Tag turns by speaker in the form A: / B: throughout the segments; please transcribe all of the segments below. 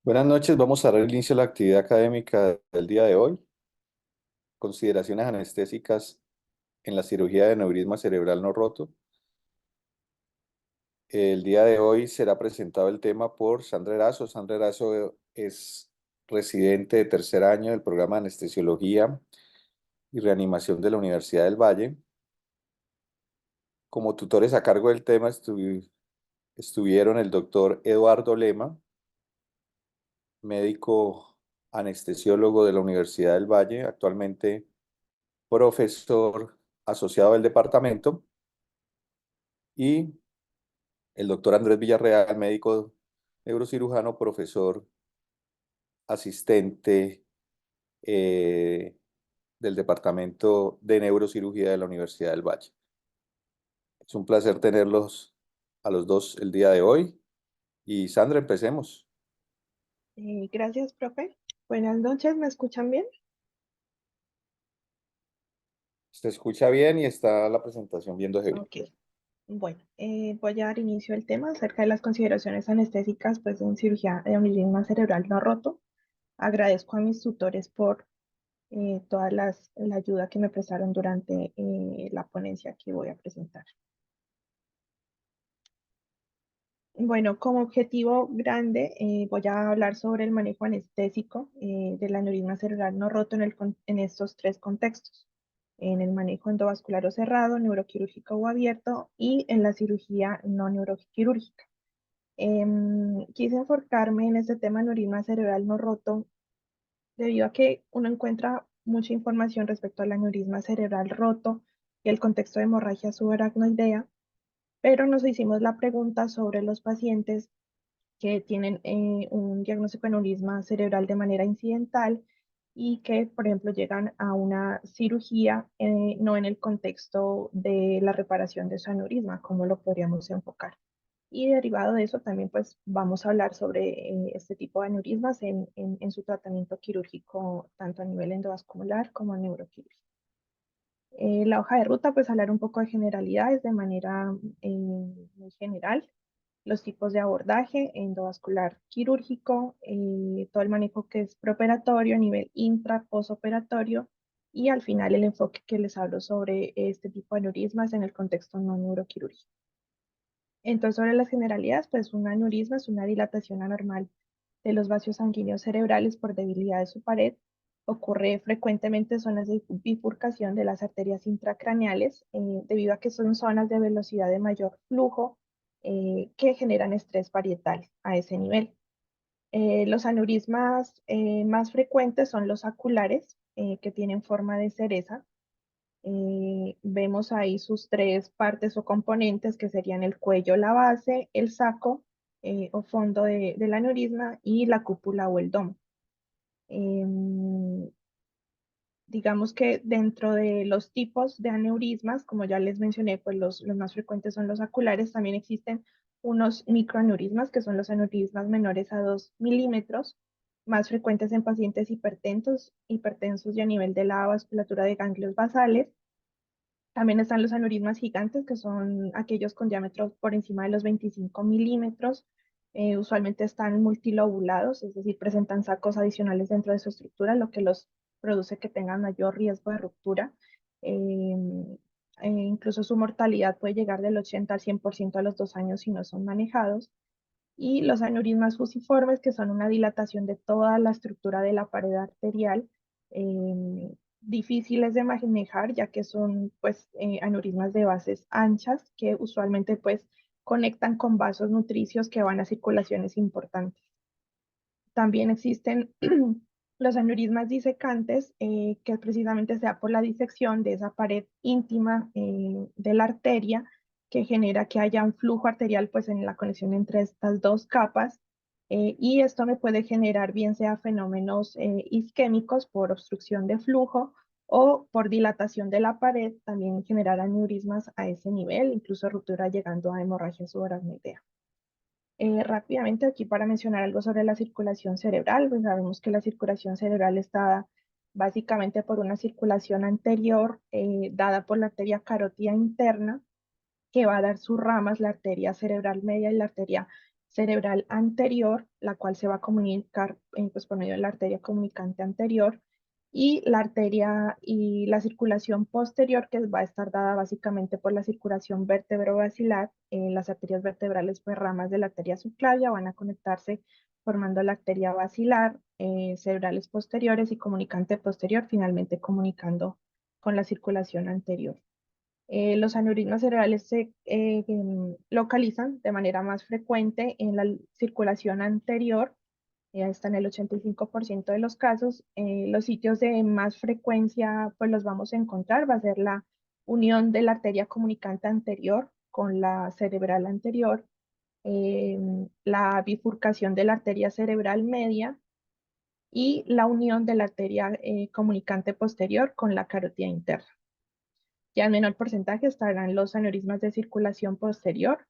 A: Buenas noches, vamos a dar inicio a la actividad académica del día de hoy. Consideraciones anestésicas en la cirugía de aneurisma cerebral no roto. El día de hoy será presentado el tema por Sandra Erazo. Sandra Erazo es residente de tercer año del programa de anestesiología y reanimación de la Universidad del Valle. Como tutores a cargo del tema estuvieron el doctor Eduardo Lema, médico anestesiólogo de la Universidad del Valle, actualmente profesor asociado del departamento, y el doctor Andrés Villarreal, médico neurocirujano, profesor asistente del departamento de neurocirugía de la Universidad del Valle. Es un placer tenerlos a los dos el día de hoy. Y Sandra, empecemos.
B: Gracias, profe. Buenas noches, ¿me escuchan bien?
A: Se escucha bien y está la presentación viéndose bien.
B: Ok, bueno, voy a dar inicio al tema acerca de las consideraciones anestésicas pues, en cirugía de aneurisma cerebral no roto. Agradezco a mis tutores por toda la ayuda que me prestaron durante la ponencia que voy a presentar. Bueno, como objetivo grande, voy a hablar sobre el manejo anestésico del aneurisma cerebral no roto en estos tres contextos: en el manejo endovascular o cerrado, neuroquirúrgico o abierto, y en la cirugía no neuroquirúrgica. Quise enfocarme en este tema aneurisma cerebral no roto debido a que uno encuentra mucha información respecto al aneurisma cerebral roto y el contexto de hemorragia subaracnoidea, pero nos hicimos la pregunta sobre los pacientes que tienen un diagnóstico de aneurisma cerebral de manera incidental y que, por ejemplo, llegan a una cirugía, no en el contexto de la reparación de su aneurisma, cómo lo podríamos enfocar. Y derivado de eso también pues vamos a hablar sobre este tipo de aneurismas en su tratamiento quirúrgico, tanto a nivel endovascular como neuroquirúrgico. La hoja de ruta, pues hablar un poco de generalidades de manera muy general, los tipos de abordaje endovascular quirúrgico, todo el manejo que es preoperatorio, nivel intra, posoperatorio, y al final el enfoque que les hablo sobre este tipo de aneurismas en el contexto no neuroquirúrgico. Entonces, sobre las generalidades, pues un aneurisma es una dilatación anormal de los vasos sanguíneos cerebrales por debilidad de su pared. Ocurre frecuentemente en zonas de bifurcación de las arterias intracraneales, debido a que son zonas de velocidad de mayor flujo que generan estrés parietal a ese nivel. Los aneurismas más frecuentes son los aculares, que tienen forma de cereza. Vemos ahí sus tres partes o componentes, que serían el cuello, la base, el saco o fondo del aneurisma, y la cúpula o el domo. Em, digamos que dentro de los tipos de aneurismas, como ya les mencioné, pues los más frecuentes son los aculares. También existen unos microaneurismas, que son los aneurismas menores a 2 milímetros, más frecuentes en pacientes hipertensos y a nivel de la vasculatura de ganglios basales. También están los aneurismas gigantes, que son aquellos con diámetros por encima de los 25 milímetros. Usualmente están multilobulados, es decir, presentan sacos adicionales dentro de su estructura, lo que los produce que tengan mayor riesgo de ruptura. Eh, incluso su mortalidad puede llegar del 80 al 100% a los 2 años si no son manejados. Y los aneurismas fusiformes, que son una dilatación de toda la estructura de la pared arterial, difíciles de manejar, ya que son pues aneurismas de bases anchas que usualmente pues conectan con vasos nutricios que van a circulaciones importantes. También existen los aneurismas disecantes, que precisamente sea por la disección de esa pared íntima de la arteria, que genera que haya un flujo arterial pues en la conexión entre estas dos capas, y esto me puede generar bien sea fenómenos isquémicos por obstrucción de flujo o por dilatación de la pared, también generar aneurismas a ese nivel, incluso ruptura llegando a hemorragia subaracnoidea. Rápidamente aquí para mencionar algo sobre la circulación cerebral, pues sabemos que la circulación cerebral está básicamente por una circulación anterior dada por la arteria carótida interna, que va a dar sus ramas, la arteria cerebral media y la arteria cerebral anterior, la cual se va a comunicar pues, por medio de la arteria comunicante anterior, y la arteria y la circulación posterior, que va a estar dada básicamente por la circulación vertebrovascular. Las arterias vertebrales, pues ramas de la arteria subclavia, van a conectarse formando la arteria basilar, cerebrales posteriores y comunicante posterior, finalmente comunicando con la circulación anterior. Los aneurismas cerebrales se localizan de manera más frecuente en la circulación anterior, está en el 85% de los casos. Los sitios de más frecuencia, pues los vamos a encontrar, va a ser la unión de la arteria comunicante anterior con la cerebral anterior, la bifurcación de la arteria cerebral media y la unión de la arteria comunicante posterior con la carótida interna. Ya en menor porcentaje estarán los aneurismas de circulación posterior,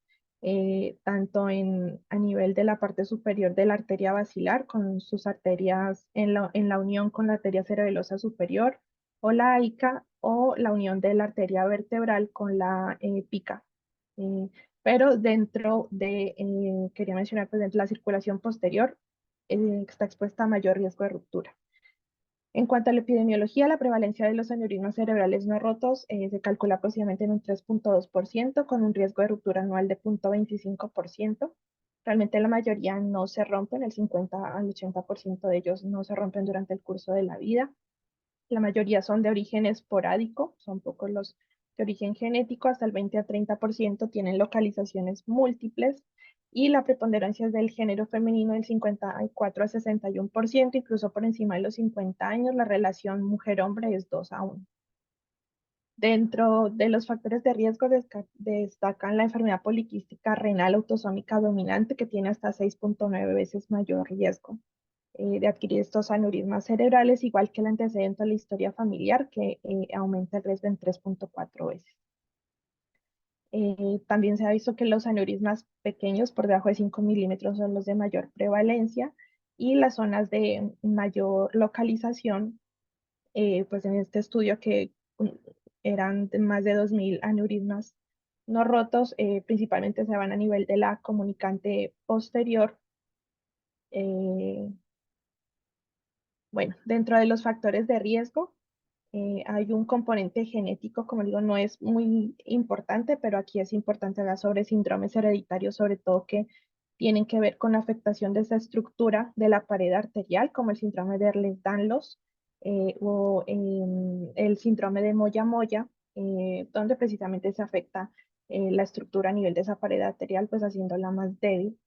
B: tanto a nivel de la parte superior de la arteria basilar, con sus arterias en la unión con la arteria cerebelosa superior, o la AICA, o la unión de la arteria vertebral con la pica. Pero dentro de, quería mencionar, pues dentro de la circulación posterior, está expuesta a mayor riesgo de ruptura. En cuanto a la epidemiología, la prevalencia de los aneurismas cerebrales no rotos se calcula aproximadamente en un 3,2%, con un riesgo de ruptura anual de 0,25%. Realmente la mayoría no se rompen, el 50 al 80% de ellos no se rompen durante el curso de la vida. La mayoría son de origen esporádico, son pocos los de origen genético, hasta el 20 a 30% tienen localizaciones múltiples, y la preponderancia es del género femenino del 54 a 61%, incluso por encima de los 50 años, la relación mujer-hombre es 2:1. Dentro de los factores de riesgo destacan la enfermedad poliquística renal autosómica dominante, que tiene hasta 6,9 veces mayor riesgo de adquirir estos aneurismas cerebrales, igual que el antecedente de la historia familiar, que aumenta el riesgo en 3,4 veces. También se ha visto que los aneurismas pequeños por debajo de 5 milímetros son los de mayor prevalencia, y las zonas de mayor localización, pues en este estudio que eran de más de 2.000 aneurismas no rotos, principalmente se van a nivel de la comunicante posterior. Bueno, dentro de los factores de riesgo, hay un componente genético, como digo, no es muy importante, pero aquí es importante hablar sobre síndromes hereditarios, sobre todo que tienen que ver con la afectación de esa estructura de la pared arterial, como el síndrome de Ehlers-Danlos, o el síndrome de Moya-Moya, donde precisamente se afecta la estructura a nivel de esa pared arterial, pues haciéndola más débil.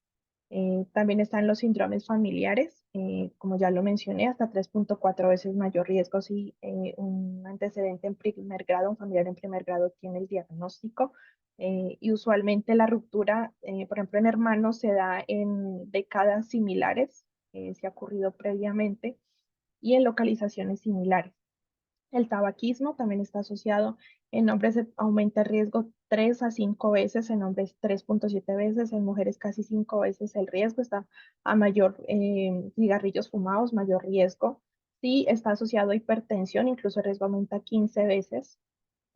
B: También están los síndromes familiares, como ya lo mencioné, hasta 3,4 veces mayor riesgo si un antecedente en primer grado, un familiar en primer grado tiene el diagnóstico. Y usualmente la ruptura, por ejemplo, en hermanos se da en décadas similares, si ha ocurrido previamente, y en localizaciones similares. El tabaquismo también está asociado, en hombres aumenta el riesgo 3 a 5 veces, en hombres 3,7 veces, en mujeres casi 5 veces el riesgo, está a mayor cigarrillos fumados, mayor riesgo. Sí, está asociado a hipertensión, incluso el riesgo aumenta 15 veces.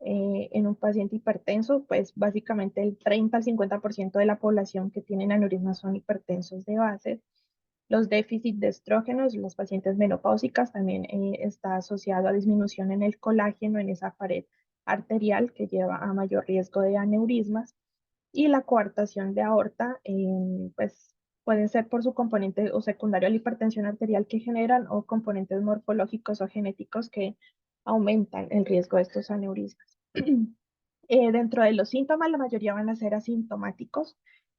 B: En un paciente hipertenso, pues básicamente el 30 al 50% de la población que tienen aneurismas son hipertensos de base. Los déficits de estrógenos, las pacientes menopáusicas, también está asociado a disminución en el colágeno en esa pared arterial, que lleva a mayor riesgo de aneurismas. Y la coartación de aorta, pues pueden ser por su componente o secundario a la hipertensión arterial que generan, o componentes morfológicos o genéticos que aumentan el riesgo de estos aneurismas. Dentro de los síntomas, la mayoría van a ser asintomáticos.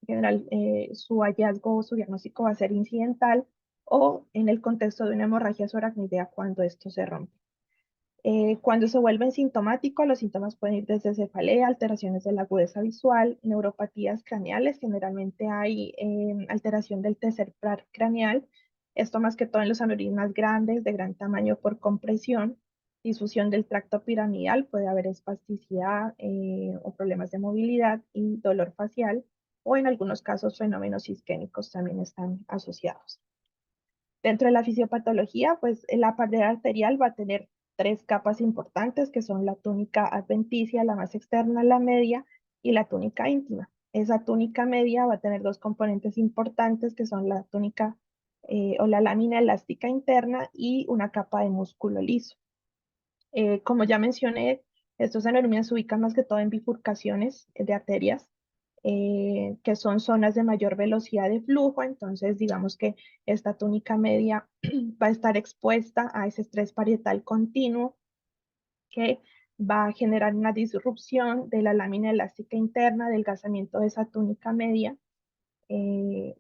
B: En general, su hallazgo o su diagnóstico va a ser incidental, o en el contexto de una hemorragia subaracnoidea cuando esto se rompe. Cuando se vuelven sintomáticos, los síntomas pueden ir desde cefalea, alteraciones de la agudeza visual, neuropatías craneales. Generalmente hay alteración del tercer par craneal. Esto más que todo en los aneurismas grandes, de gran tamaño por compresión, difusión del tracto piramidal, puede haber espasticidad o problemas de movilidad y dolor facial, o en algunos casos fenómenos isquémicos también están asociados. Dentro de la fisiopatología, pues la pared arterial va a tener tres capas importantes, que son la túnica adventicia, la más externa, la media, y la túnica íntima. esa túnica media va a tener dos componentes importantes que son la túnica o la lámina elástica interna y una capa de músculo liso. Como ya mencioné, estos aneurismas se ubican más que todo en bifurcaciones de arterias, que son zonas de mayor velocidad de flujo, entonces digamos que esta túnica media va a estar expuesta a ese estrés parietal continuo que va a generar una disrupción de la lámina elástica interna, adelgazamiento de esa túnica media, eh,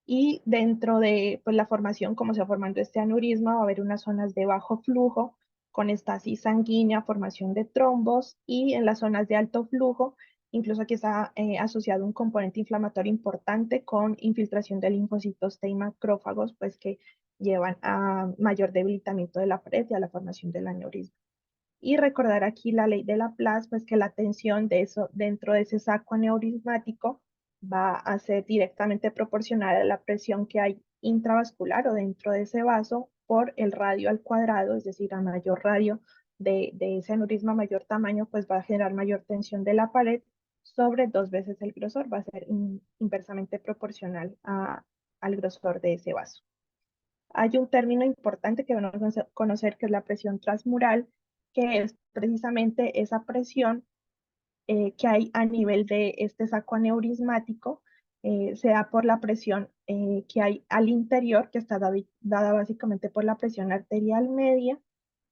B: y dentro de pues, la formación, como se va formando este aneurisma, va a haber unas zonas de bajo flujo con estasis sanguínea, formación de trombos, y en las zonas de alto flujo, incluso aquí está asociado un componente inflamatorio importante con infiltración de linfocitos T y macrófagos, pues que llevan a mayor debilitamiento de la pared y a la formación del aneurisma. Y recordar aquí la ley de Laplace, pues que la tensión de eso dentro de ese saco aneurismático va a ser directamente proporcional a la presión que hay intravascular o dentro de ese vaso por el radio al cuadrado, es decir, a mayor radio de ese aneurisma, mayor tamaño, pues va a generar mayor tensión de la pared sobre dos veces el grosor, va a ser inversamente proporcional al grosor de ese vaso. Hay un término importante que debemos conocer que es la presión transmural, que es precisamente esa presión que hay a nivel de este saco aneurismático, se da por la presión que hay al interior, que está dada básicamente por la presión arterial media,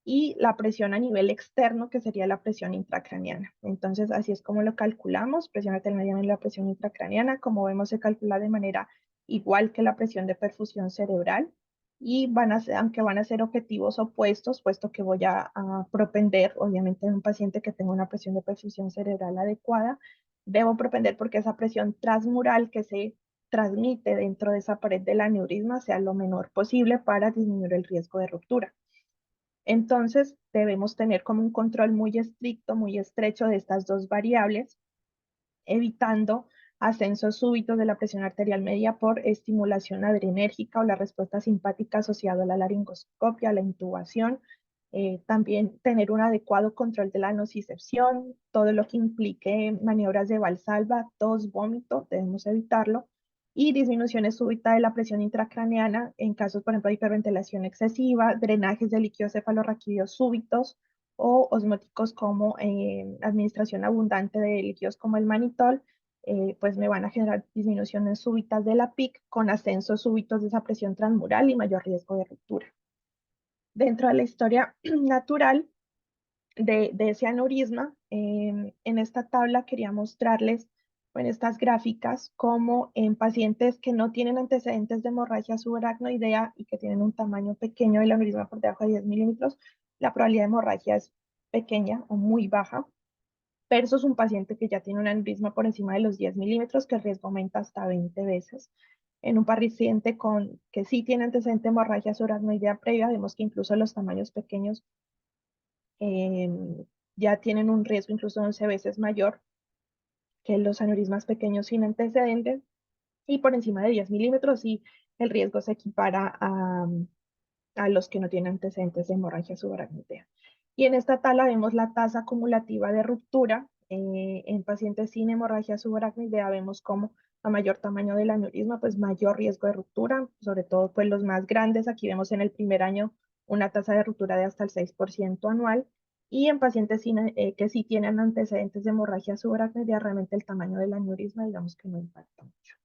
B: y la presión a nivel externo, que sería la presión intracraneana. Entonces, así es como lo calculamos, presión arterial media y la presión intracraneana. Como vemos, se calcula de manera igual que la presión de perfusión cerebral, y aunque van a ser objetivos opuestos, puesto que voy a propender, obviamente, en un paciente que tenga una presión de perfusión cerebral adecuada, debo propender porque esa presión transmural que se transmite dentro de esa pared del aneurisma sea lo menor posible para disminuir el riesgo de ruptura. Entonces, debemos tener como un control muy estricto, muy estrecho de estas dos variables, evitando ascensos súbitos de la presión arterial media por estimulación adrenérgica o la respuesta simpática asociada a la laringoscopia, la intubación. También tener un adecuado control de la nocicepción, todo lo que implique maniobras de valsalva, tos, vómito, debemos evitarlo, y disminuciones súbitas de la presión intracraneana en casos, por ejemplo, de hiperventilación excesiva, drenajes de líquidos cefalorraquídeos súbitos o osmóticos como administración abundante de líquidos como el manitol, pues me van a generar disminuciones súbitas de la PIC con ascensos súbitos de esa presión transmural y mayor riesgo de ruptura. Dentro de la historia natural de ese aneurisma, en esta tabla quería mostrarles en estas gráficas cómo en pacientes que no tienen antecedentes de hemorragia subaracnoidea y que tienen un tamaño pequeño del aneurisma por debajo de 10 milímetros, la probabilidad de hemorragia es pequeña o muy baja, versus un paciente que ya tiene un aneurisma por encima de los 10 milímetros, que el riesgo aumenta hasta 20 veces. En un paciente que sí tiene antecedente de hemorragia subaracnoidea previa, vemos que incluso los tamaños pequeños eh, ya tienen un riesgo incluso 11 veces mayor que los aneurismas pequeños sin antecedentes, y por encima de 10 milímetros y el riesgo se equipara a los que no tienen antecedentes de hemorragia subaracnoidea. Y en esta tabla vemos la tasa acumulativa de ruptura. En pacientes sin hemorragia subaracnoidea vemos como a mayor tamaño del aneurisma, pues mayor riesgo de ruptura, sobre todo pues los más grandes. Aquí vemos en el primer año una tasa de ruptura de hasta el 6% anual. Y en pacientes que sí tienen antecedentes de hemorragia subaracnoidea, realmente el tamaño del aneurisma, digamos que no impacta mucho.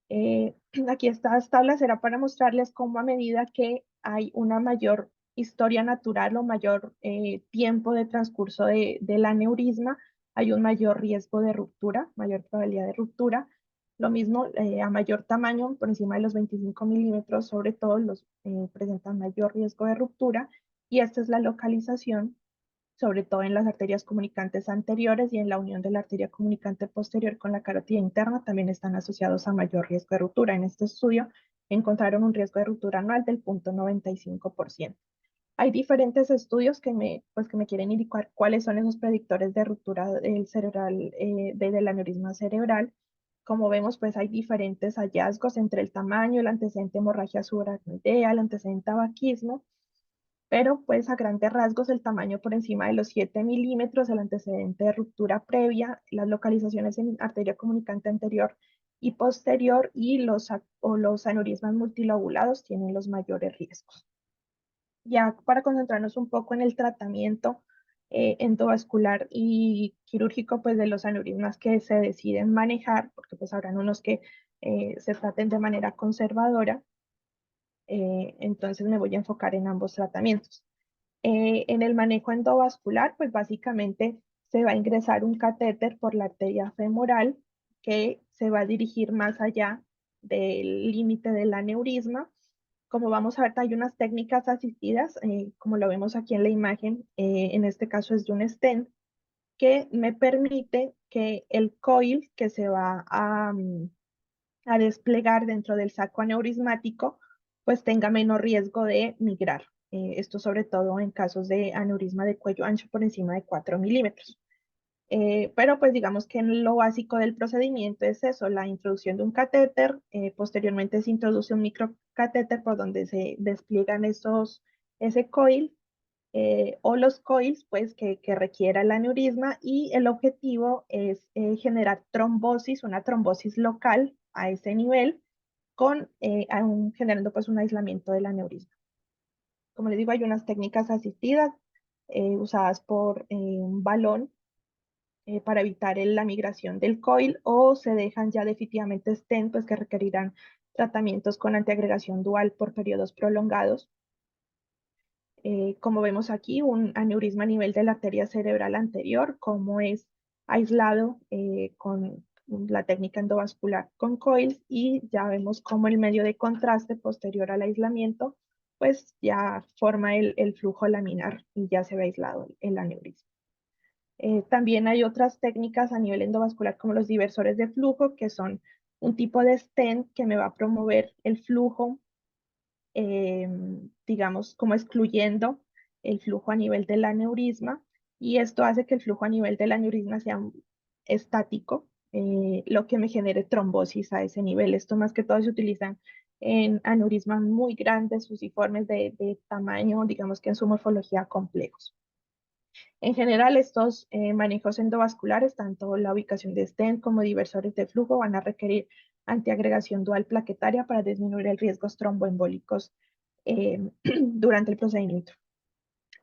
B: Eh, Aquí estas tablas será para mostrarles cómo a medida que hay una mayor historia natural o mayor tiempo de transcurso del aneurisma, hay un mayor riesgo de ruptura, mayor probabilidad de ruptura. Lo mismo a mayor tamaño, por encima de los 25 milímetros, sobre todo los presentan mayor riesgo de ruptura. Y esta es la localización sobre todo en las arterias comunicantes anteriores y en la unión de la arteria comunicante posterior con la carótida interna, también están asociados a mayor riesgo de ruptura. En este estudio encontraron un riesgo de ruptura anual del 0.95%. Hay diferentes estudios que me quieren indicar cuáles son esos predictores de ruptura del cerebral, del aneurisma cerebral. Como vemos, pues hay diferentes hallazgos entre el tamaño, el antecedente de hemorragia subaracnoidea, el antecedente tabaquismo, pero pues a grandes rasgos el tamaño por encima de los 7 milímetros, el antecedente de ruptura previa, las localizaciones en arteria comunicante anterior y posterior y los aneurismas multilobulados tienen los mayores riesgos. Ya para concentrarnos un poco en el tratamiento endovascular y quirúrgico pues de los aneurismas que se deciden manejar, porque pues habrán unos que se traten de manera conservadora, entonces me voy a enfocar en ambos tratamientos. En el manejo endovascular, pues básicamente se va a ingresar un catéter por la arteria femoral que se va a dirigir más allá del límite del aneurisma. Como vamos a ver, hay unas técnicas asistidas, como lo vemos aquí en la imagen, en este caso es de un stent, que me permite que el coil que se va a desplegar dentro del saco aneurismático, pues tenga menos riesgo de migrar. Esto sobre todo en casos de aneurisma de cuello ancho por encima de 4 milímetros. Pero pues digamos que en lo básico del procedimiento es eso, la introducción de un catéter, posteriormente se introduce un microcatéter por donde se despliegan ese coil o los coils pues que requiera el aneurisma y el objetivo es generar trombosis, una trombosis local a ese nivel generando pues un aislamiento del aneurisma. Como les digo, hay unas técnicas asistidas usadas por un balón para evitar la migración del coil o se dejan ya definitivamente stent pues que requerirán tratamientos con antiagregación dual por periodos prolongados. Como vemos aquí, un aneurisma a nivel de la arteria cerebral anterior, como es aislado con la técnica endovascular con coils y ya vemos cómo el medio de contraste posterior al aislamiento, pues ya forma el flujo laminar y ya se ve aislado el aneurisma. También hay otras técnicas a nivel endovascular como los diversores de flujo, que son un tipo de stent que me va a promover el flujo eh, digamos, como excluyendo el flujo a nivel del aneurisma, y esto hace que el flujo a nivel del aneurisma sea estático, lo que me genere trombosis a ese nivel. Esto más que todo se utiliza en aneurismas muy grandes, fusiformes de tamaño, digamos que en su morfología complejos. En general, estos manejos endovasculares, tanto la ubicación de stent como diversores de flujo, van a requerir antiagregación dual plaquetaria para disminuir el riesgos tromboembólicos durante el procedimiento.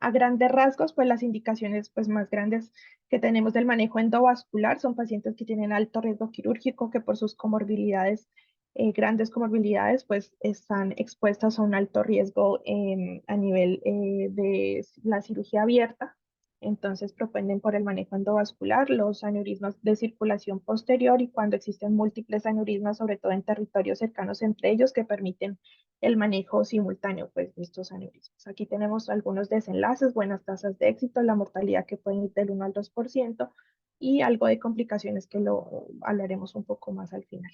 B: A grandes rasgos, pues las indicaciones pues, más grandes que tenemos del manejo endovascular son pacientes que tienen alto riesgo quirúrgico, que por sus comorbilidades, grandes comorbilidades, pues están expuestas a un alto riesgo a nivel de la cirugía abierta. Entonces propenden por el manejo endovascular los aneurismas de circulación posterior y cuando existen múltiples aneurismas, sobre todo en territorios cercanos entre ellos, que permiten el manejo simultáneo pues, de estos aneurismas. Aquí tenemos algunos desenlaces, buenas tasas de éxito, la mortalidad que puede ir del 1 al 2% y algo de complicaciones que lo hablaremos un poco más al final.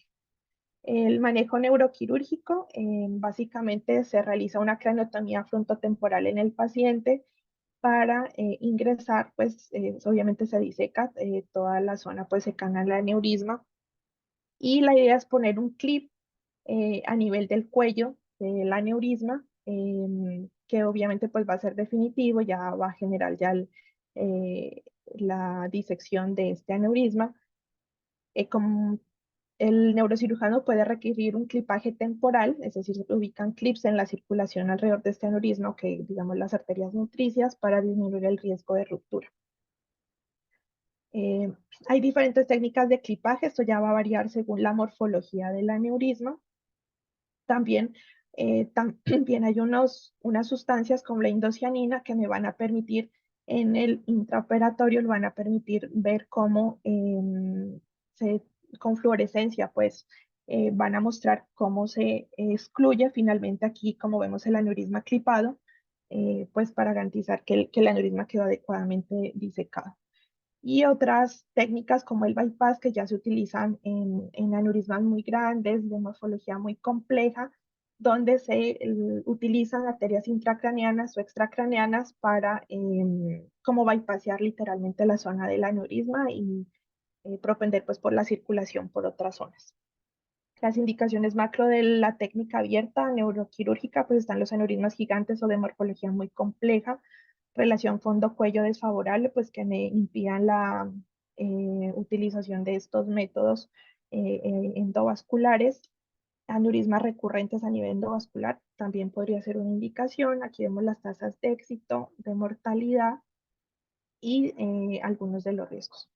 B: El manejo neuroquirúrgico, básicamente se realiza una craniotomía frontotemporal en el paciente para ingresar, pues obviamente se diseca toda la zona pues cercana al aneurisma y la idea es poner un clip a nivel del cuello del aneurisma, que obviamente pues va a ser definitivo, ya va a generar ya la disección de este aneurisma. Como el neurocirujano puede requerir un clipaje temporal, es decir, se ubican clips en la circulación alrededor de este aneurisma, que digamos las arterias nutricias, para disminuir el riesgo de ruptura. Eh, Hay diferentes técnicas de clipaje, esto ya va a variar según la morfología del aneurisma. También, también hay unas sustancias como la indocianina que me van a permitir en el intraoperatorio, le van a permitir ver cómo con fluorescencia, pues van a mostrar cómo se excluye finalmente aquí, como vemos el aneurisma clipado, pues para garantizar que el aneurisma quedó adecuadamente disecado y otras técnicas como el bypass que ya se utilizan en aneurismas muy grandes, de morfología muy compleja, donde se utilizan arterias intracraneanas o extracraneanas para como bypassear literalmente la zona del aneurisma y propender pues por la circulación por otras zonas. Las indicaciones macro de la técnica abierta neuroquirúrgica, pues están los aneurismas gigantes o de morfología muy compleja, relación fondo-cuello desfavorable, pues que me impidan la utilización de estos métodos endovasculares. Aneurismas recurrentes a nivel endovascular también podría ser una indicación. Aquí vemos las tasas de éxito, de mortalidad y algunos de los riesgos.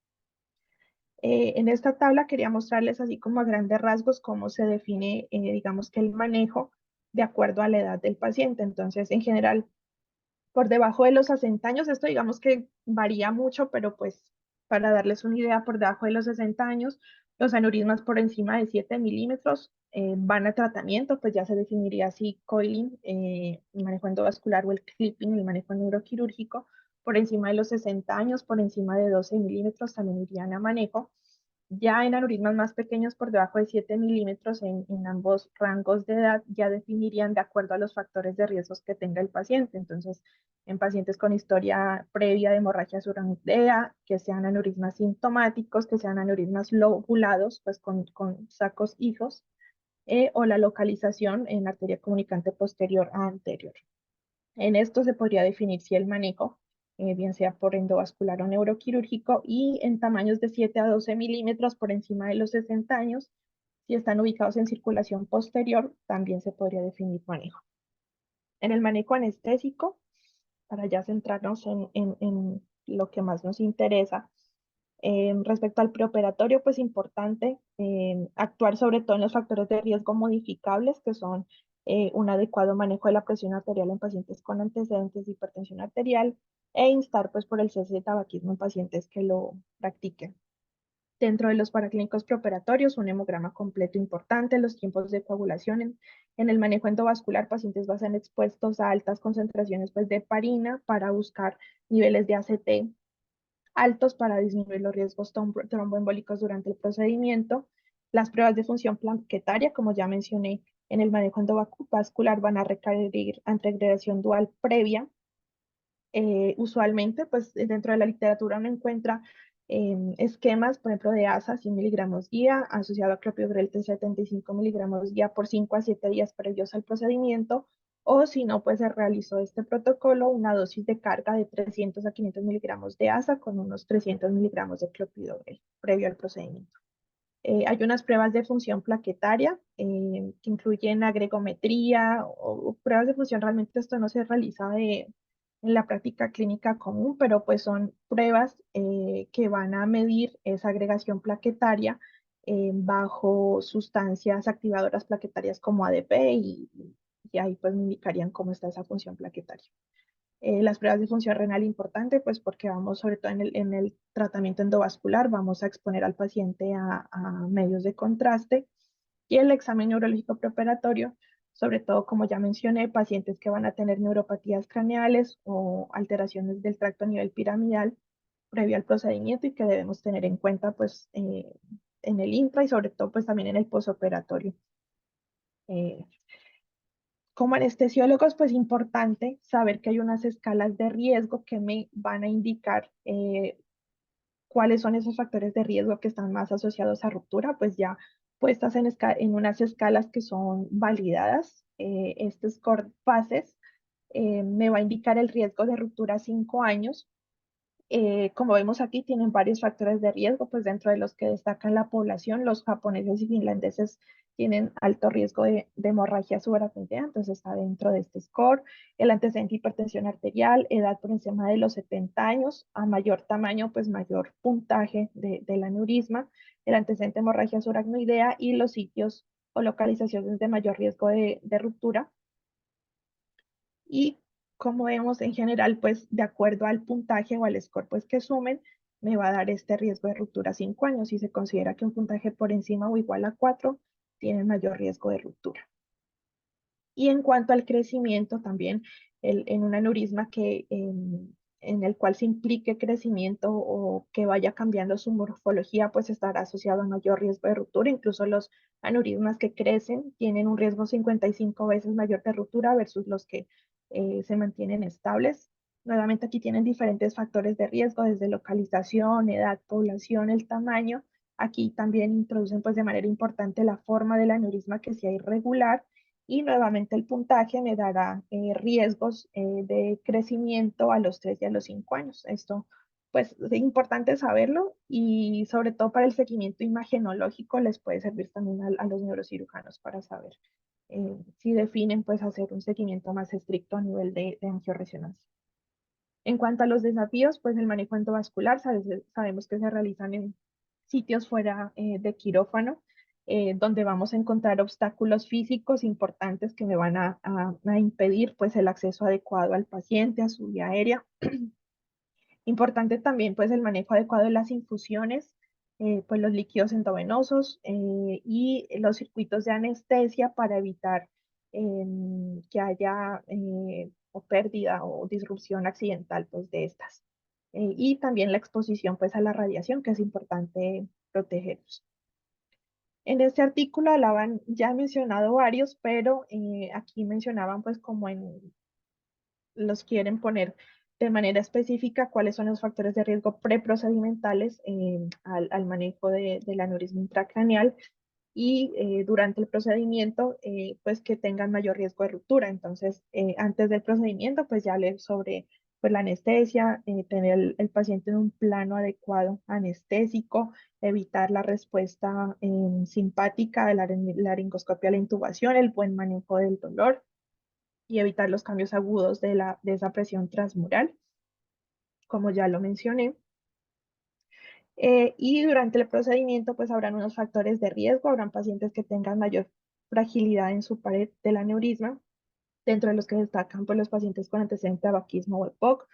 B: En esta tabla quería mostrarles así como a grandes rasgos cómo se define, digamos que el manejo de acuerdo a la edad del paciente. Entonces, en general, por debajo de los 60 años, esto digamos que varía mucho, pero pues para darles una idea, por debajo de los 60 años, los aneurismas por encima de 7 milímetros van a tratamiento, pues ya se definiría si coiling, el manejo endovascular o el clipping, el manejo neuroquirúrgico. Por encima de los 60 años, por encima de 12 milímetros, también irían a manejo. Ya en aneurismas más pequeños, por debajo de 7 milímetros, en ambos rangos de edad, ya definirían de acuerdo a los factores de riesgos que tenga el paciente. Entonces, en pacientes con historia previa de hemorragia suramicea, que sean aneurismas sintomáticos, que sean aneurismas lobulados, pues con sacos hijos, o la localización en arteria comunicante posterior a anterior. En esto se podría definir si el manejo, bien sea por endovascular o neuroquirúrgico, y en tamaños de 7 a 12 milímetros por encima de los 60 años, si están ubicados en circulación posterior, también se podría definir manejo. En el manejo anestésico, para ya centrarnos en lo que más nos interesa, respecto al preoperatorio, pues importante actuar sobre todo en los factores de riesgo modificables, que son un adecuado manejo de la presión arterial en pacientes con antecedentes de hipertensión arterial e instar pues por el cese de tabaquismo en pacientes que lo practiquen. Dentro de los paraclínicos preoperatorios, un hemograma completo importante, los tiempos de coagulación en el manejo endovascular, pacientes van a ser expuestos a altas concentraciones pues, de heparina para buscar niveles de ACT altos para disminuir los riesgos tromboembólicos durante el procedimiento. Las pruebas de función plaquetaria, como ya mencioné, en el manejo endovascular van a requerir antiagregación dual previa. Usualmente, pues dentro de la literatura uno encuentra esquemas, por ejemplo, de ASA 100 miligramos guía, asociado a clopidogrel 75 miligramos guía por 5 a 7 días previos al procedimiento, o si no, pues se realizó este protocolo, una dosis de carga de 300 a 500 miligramos de ASA con unos 300 miligramos de clopidogrel previo al procedimiento. Hay unas pruebas de función plaquetaria que incluyen agregometría o pruebas de función. Realmente esto no se realiza en la práctica clínica común, pero pues son pruebas que van a medir esa agregación plaquetaria bajo sustancias activadoras plaquetarias como ADP y ahí pues me indicarían cómo está esa función plaquetaria. Las pruebas de función renal importante, pues porque vamos, sobre todo en el tratamiento endovascular, vamos a exponer al paciente a medios de contraste y el examen neurológico preoperatorio, sobre todo, como ya mencioné, pacientes que van a tener neuropatías craneales o alteraciones del tracto a nivel piramidal previo al procedimiento y que debemos tener en cuenta, pues, en el intra y sobre todo, pues, también en el posoperatorio. Eh, Como anestesiólogos, pues importante saber que hay unas escalas de riesgo que me van a indicar cuáles son esos factores de riesgo que están más asociados a ruptura, pues ya puestas en unas escalas que son validadas. Este score PACES me va a indicar el riesgo de ruptura a 5 años. Como vemos aquí, tienen varios factores de riesgo, pues dentro de los que destacan la población, los japoneses y finlandeses tienen alto riesgo de hemorragia subaracnoidea, entonces está dentro de este score. El antecedente de hipertensión arterial, edad por encima de los 70 años, a mayor tamaño, pues mayor puntaje del aneurisma, el antecedente de hemorragia subaracnoidea y los sitios o localizaciones de mayor riesgo de ruptura. Y como vemos en general, pues de acuerdo al puntaje o al score pues, que sumen, me va a dar este riesgo de ruptura a 5 años. Si se considera que un puntaje por encima o igual a 4 tiene mayor riesgo de ruptura. Y en cuanto al crecimiento, también en un aneurisma en el cual se implique crecimiento o que vaya cambiando su morfología, pues estará asociado a mayor riesgo de ruptura. Incluso los aneurismas que crecen tienen un riesgo 55 veces mayor de ruptura versus los que se mantienen estables. Nuevamente aquí tienen diferentes factores de riesgo, desde localización, edad, población, el tamaño, Aquí también introducen pues de manera importante la forma del aneurisma que sea irregular y nuevamente el puntaje me dará riesgos de crecimiento a los 3 y a los 5 años. Esto pues es importante saberlo y sobre todo para el seguimiento imagenológico les puede servir también a los neurocirujanos para saber si definen pues hacer un seguimiento más estricto a nivel de angioresonancia. En cuanto a los desafíos, pues el manejo endovascular, sabemos que se realizan en sitios fuera de quirófano, donde vamos a encontrar obstáculos físicos importantes que me van a impedir pues el acceso adecuado al paciente, a su vía aérea. Importante también pues el manejo adecuado de las infusiones, pues los líquidos endovenosos y los circuitos de anestesia para evitar que haya o pérdida o disrupción accidental pues de estas. Y también la exposición pues a la radiación, que es importante protegerlos. En este artículo hablaban, ya he mencionado varios, pero aquí mencionaban pues como en los quieren poner de manera específica cuáles son los factores de riesgo preprocedimentales al manejo del aneurisma intracraneal y durante el procedimiento, pues que tengan mayor riesgo de ruptura. Entonces, antes del procedimiento, pues ya leer sobre pues, la anestesia, tener el paciente en un plano adecuado anestésico, evitar la respuesta simpática de la laringoscopia a la intubación, el buen manejo del dolor y evitar los cambios agudos de esa presión transmural, como ya lo mencioné. Y durante el procedimiento, pues habrán unos factores de riesgo, habrán pacientes que tengan mayor fragilidad en su pared del aneurisma, dentro de los que destacan pues, los pacientes con antecedente de tabaquismo o EPOC,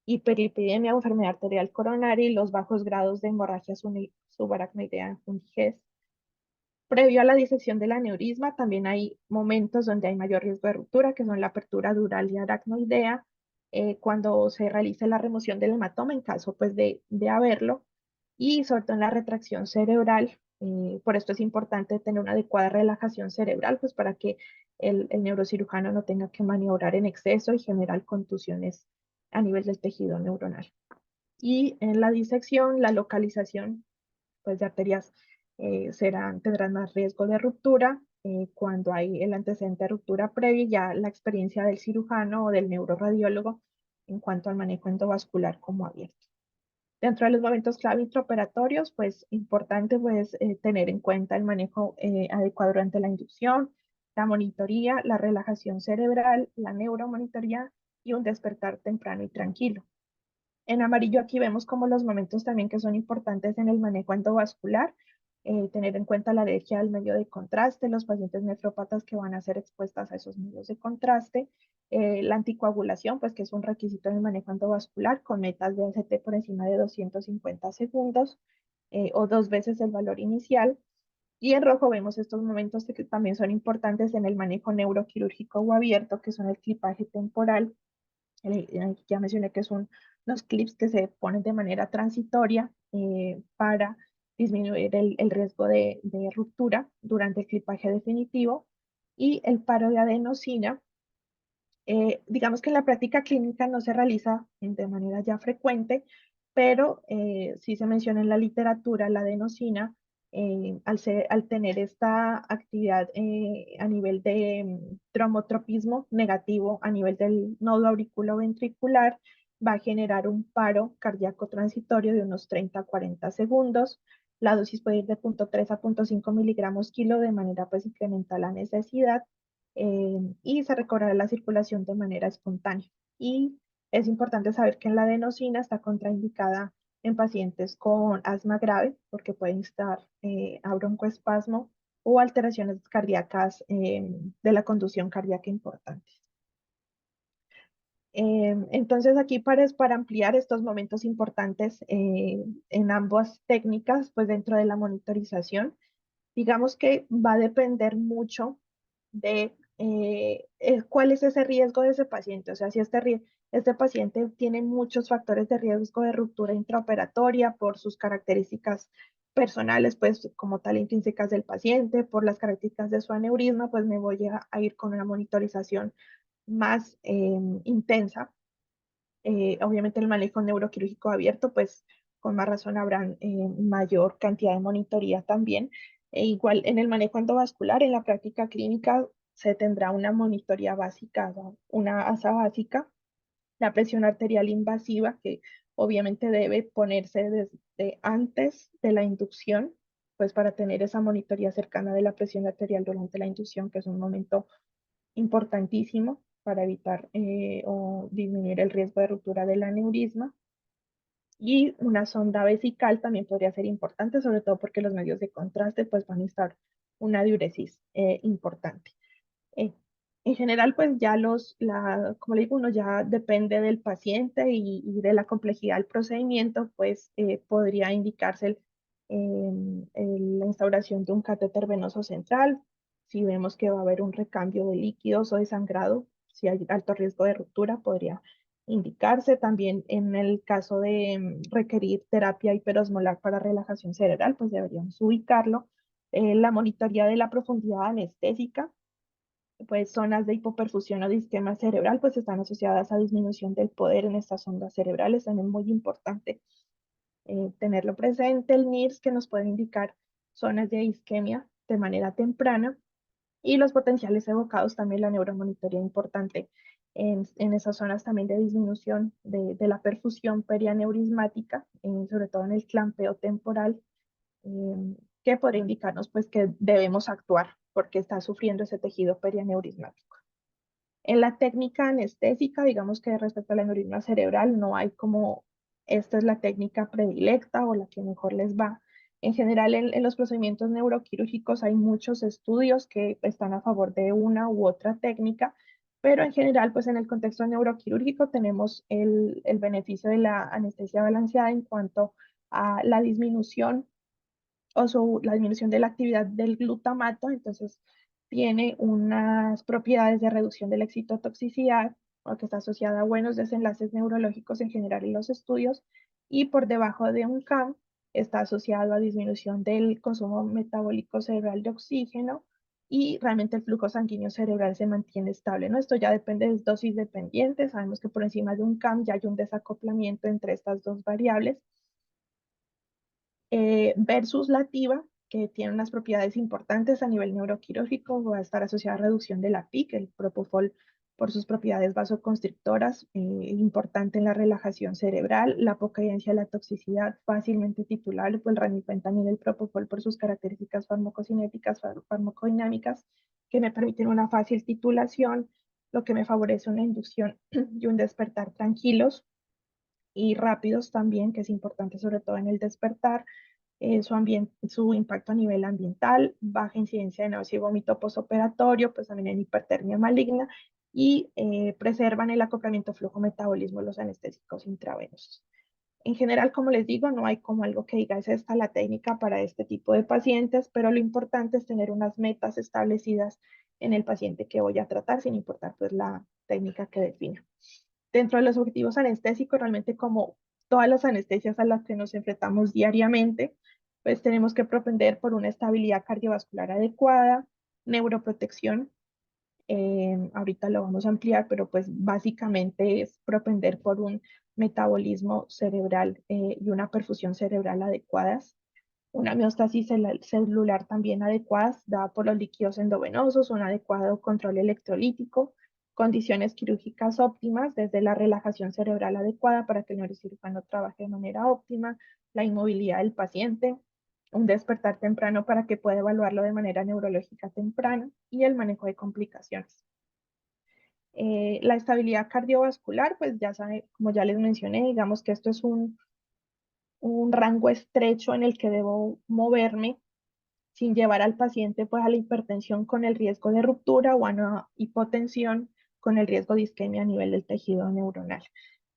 B: hiperlipidemia o enfermedad arterial coronaria y los bajos grados de hemorragia subaracnoidea unigés. Previo a la disección del aneurisma, también hay momentos donde hay mayor riesgo de ruptura, que son la apertura dural y aracnoidea, cuando se realice la remoción del hematoma, en caso pues, de haberlo, y sobre todo en la retracción cerebral. Por esto es importante tener una adecuada relajación cerebral, pues para que el neurocirujano no tenga que maniobrar en exceso y generar contusiones a nivel del tejido neuronal. Y en la disección, la localización pues, de arterias tendrán más riesgo de ruptura cuando hay el antecedente de ruptura previa y ya la experiencia del cirujano o del neuroradiólogo en cuanto al manejo endovascular como abierto. Dentro de los momentos clave intraoperatorios, pues importante pues tener en cuenta el manejo adecuado durante la inducción, la monitoría, la relajación cerebral, la neuromonitoría y un despertar temprano y tranquilo. En amarillo aquí vemos como los momentos también que son importantes en el manejo endovascular, tener en cuenta la alergia al medio de contraste, los pacientes nefrópatas que van a ser expuestas a esos medios de contraste, la anticoagulación, pues que es un requisito en el manejo endovascular con metas de ACT por encima de 250 segundos o 2 veces el valor inicial. Y en rojo vemos estos momentos que también son importantes en el manejo neuroquirúrgico o abierto, que son el clipaje temporal, ya mencioné que son los clips que se ponen de manera transitoria para disminuir el riesgo de ruptura durante el clipaje definitivo y el paro de adenosina. Digamos que en la práctica clínica no se realiza de manera ya frecuente, pero sí se menciona en la literatura la adenosina al tener esta actividad a nivel de tromotropismo negativo a nivel del nodo auriculoventricular, va a generar un paro cardíaco transitorio de unos 30 a 40 segundos. La dosis puede ir de 0.3 a 0.5 miligramos kilo de manera pues incrementa la necesidad y se recobrará la circulación de manera espontánea. Y es importante saber que la adenosina está contraindicada en pacientes con asma grave porque pueden estar a broncoespasmo o alteraciones cardíacas de la conducción cardíaca importantes. Entonces aquí para ampliar estos momentos importantes en ambas técnicas, pues dentro de la monitorización, digamos que va a depender mucho de cuál es ese riesgo de ese paciente. O sea, si este paciente tiene muchos factores de riesgo de ruptura intraoperatoria por sus características personales, pues como tal intrínsecas del paciente, por las características de su aneurisma, pues me voy a ir con una monitorización más intensa. Obviamente el manejo neuroquirúrgico abierto, pues con más razón habrán mayor cantidad de monitoría también. E igual en el manejo endovascular, en la práctica clínica, se tendrá una monitoría básica, ¿no? Una asa básica, la presión arterial invasiva, que obviamente debe ponerse desde antes de la inducción, pues para tener esa monitoría cercana de la presión arterial durante la inducción, que es un momento importantísimo para evitar o disminuir el riesgo de ruptura del aneurisma. Y una sonda vesical también podría ser importante, sobre todo porque los medios de contraste pues, van a estar una diuresis importante. Eh, en general, pues ya como le digo, uno ya depende del paciente y de la complejidad del procedimiento, pues podría indicarse la instauración de un catéter venoso central, si vemos que va a haber un recambio de líquidos o de sangrado, si hay alto riesgo de ruptura, podría indicarse también en el caso de requerir terapia hiperosmolar para relajación cerebral, pues deberíamos ubicarlo. La monitoría de la profundidad anestésica, pues zonas de hipoperfusión o de isquemia cerebral, pues están asociadas a disminución del poder en estas ondas cerebrales, también es muy importante tenerlo presente. El NIRS que nos puede indicar zonas de isquemia de manera temprana y los potenciales evocados también la neuromonitoría importante en esas zonas también de disminución de la perfusión perianeurismática, sobre todo en el clampeo temporal, que podría indicarnos pues que debemos actuar porque está sufriendo ese tejido perianeurismático. En la técnica anestésica, digamos que respecto al aneurisma cerebral, no hay como esta es la técnica predilecta o la que mejor les va. En general, en los procedimientos neuroquirúrgicos hay muchos estudios que están a favor de una u otra técnica, pero en general, pues en el contexto neuroquirúrgico tenemos el beneficio de la anestesia balanceada en cuanto a la disminución la disminución de la actividad del glutamato, entonces tiene unas propiedades de reducción de la excitotoxicidad, o que está asociada a buenos desenlaces neurológicos en general en los estudios, y por debajo de un CAM está asociado a disminución del consumo metabólico cerebral de oxígeno y realmente el flujo sanguíneo cerebral se mantiene estable, ¿no? Esto ya depende de dosis dependientes, sabemos que por encima de un CAM ya hay un desacoplamiento entre estas dos variables versus la TIVA, que tiene unas propiedades importantes a nivel neuroquirúrgico, va a estar asociada a reducción de la PIC, el propofol por sus propiedades vasoconstrictoras, importante en la relajación cerebral, la poca evidencia de la toxicidad, fácilmente titulable, pues el ranipentana y el propofol por sus características farmacocinéticas, farmacodinámicas, que me permiten una fácil titulación, lo que me favorece una inducción y un despertar tranquilos y rápidos también, que es importante sobre todo en el despertar, su impacto a nivel ambiental, baja incidencia de náusea y vómito posoperatorio, pues también en hipertermia maligna, y preservan el acoplamiento flujo-metabolismo de los anestésicos intravenosos. En general, como les digo, no hay como algo que diga es esta la técnica para este tipo de pacientes, pero lo importante es tener unas metas establecidas en el paciente que voy a tratar, sin importar pues la técnica que defina. Dentro de los objetivos anestésicos, realmente como todas las anestesias a las que nos enfrentamos diariamente, pues tenemos que propender por una estabilidad cardiovascular adecuada, neuroprotección, ahorita lo vamos a ampliar, pero pues básicamente es propender por un metabolismo cerebral y una perfusión cerebral adecuadas, una homeostasis celular también adecuada, dada por los líquidos endovenosos, un adecuado control electrolítico, condiciones quirúrgicas óptimas, desde la relajación cerebral adecuada para que el neurocirujano trabaje de manera óptima, la inmovilidad del paciente, un despertar temprano para que pueda evaluarlo de manera neurológica temprana y el manejo de complicaciones. La estabilidad cardiovascular, pues ya saben, como ya les mencioné, digamos que esto es un rango estrecho en el que debo moverme sin llevar al paciente pues a la hipertensión con el riesgo de ruptura o a una hipotensión con el riesgo de isquemia a nivel del tejido neuronal.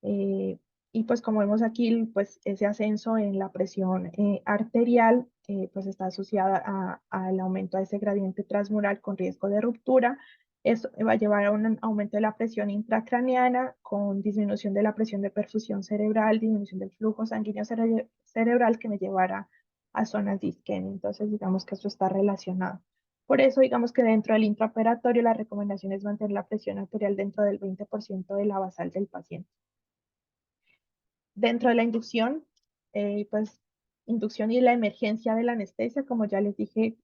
B: Eh, y pues como vemos aquí, pues ese ascenso en la presión arterial pues está asociada al aumento de ese gradiente transmural con riesgo de ruptura. Esto va a llevar a un aumento de la presión intracraneana con disminución de la presión de perfusión cerebral, disminución del flujo sanguíneo cerebral que me llevará a zonas de isquemia. Entonces, digamos que esto está relacionado. Por eso, digamos que dentro del intraoperatorio, la recomendación es mantener la presión arterial dentro del 20% de la basal del paciente. Dentro de la inducción, pues inducción y la emergencia de la anestesia, como ya les dije,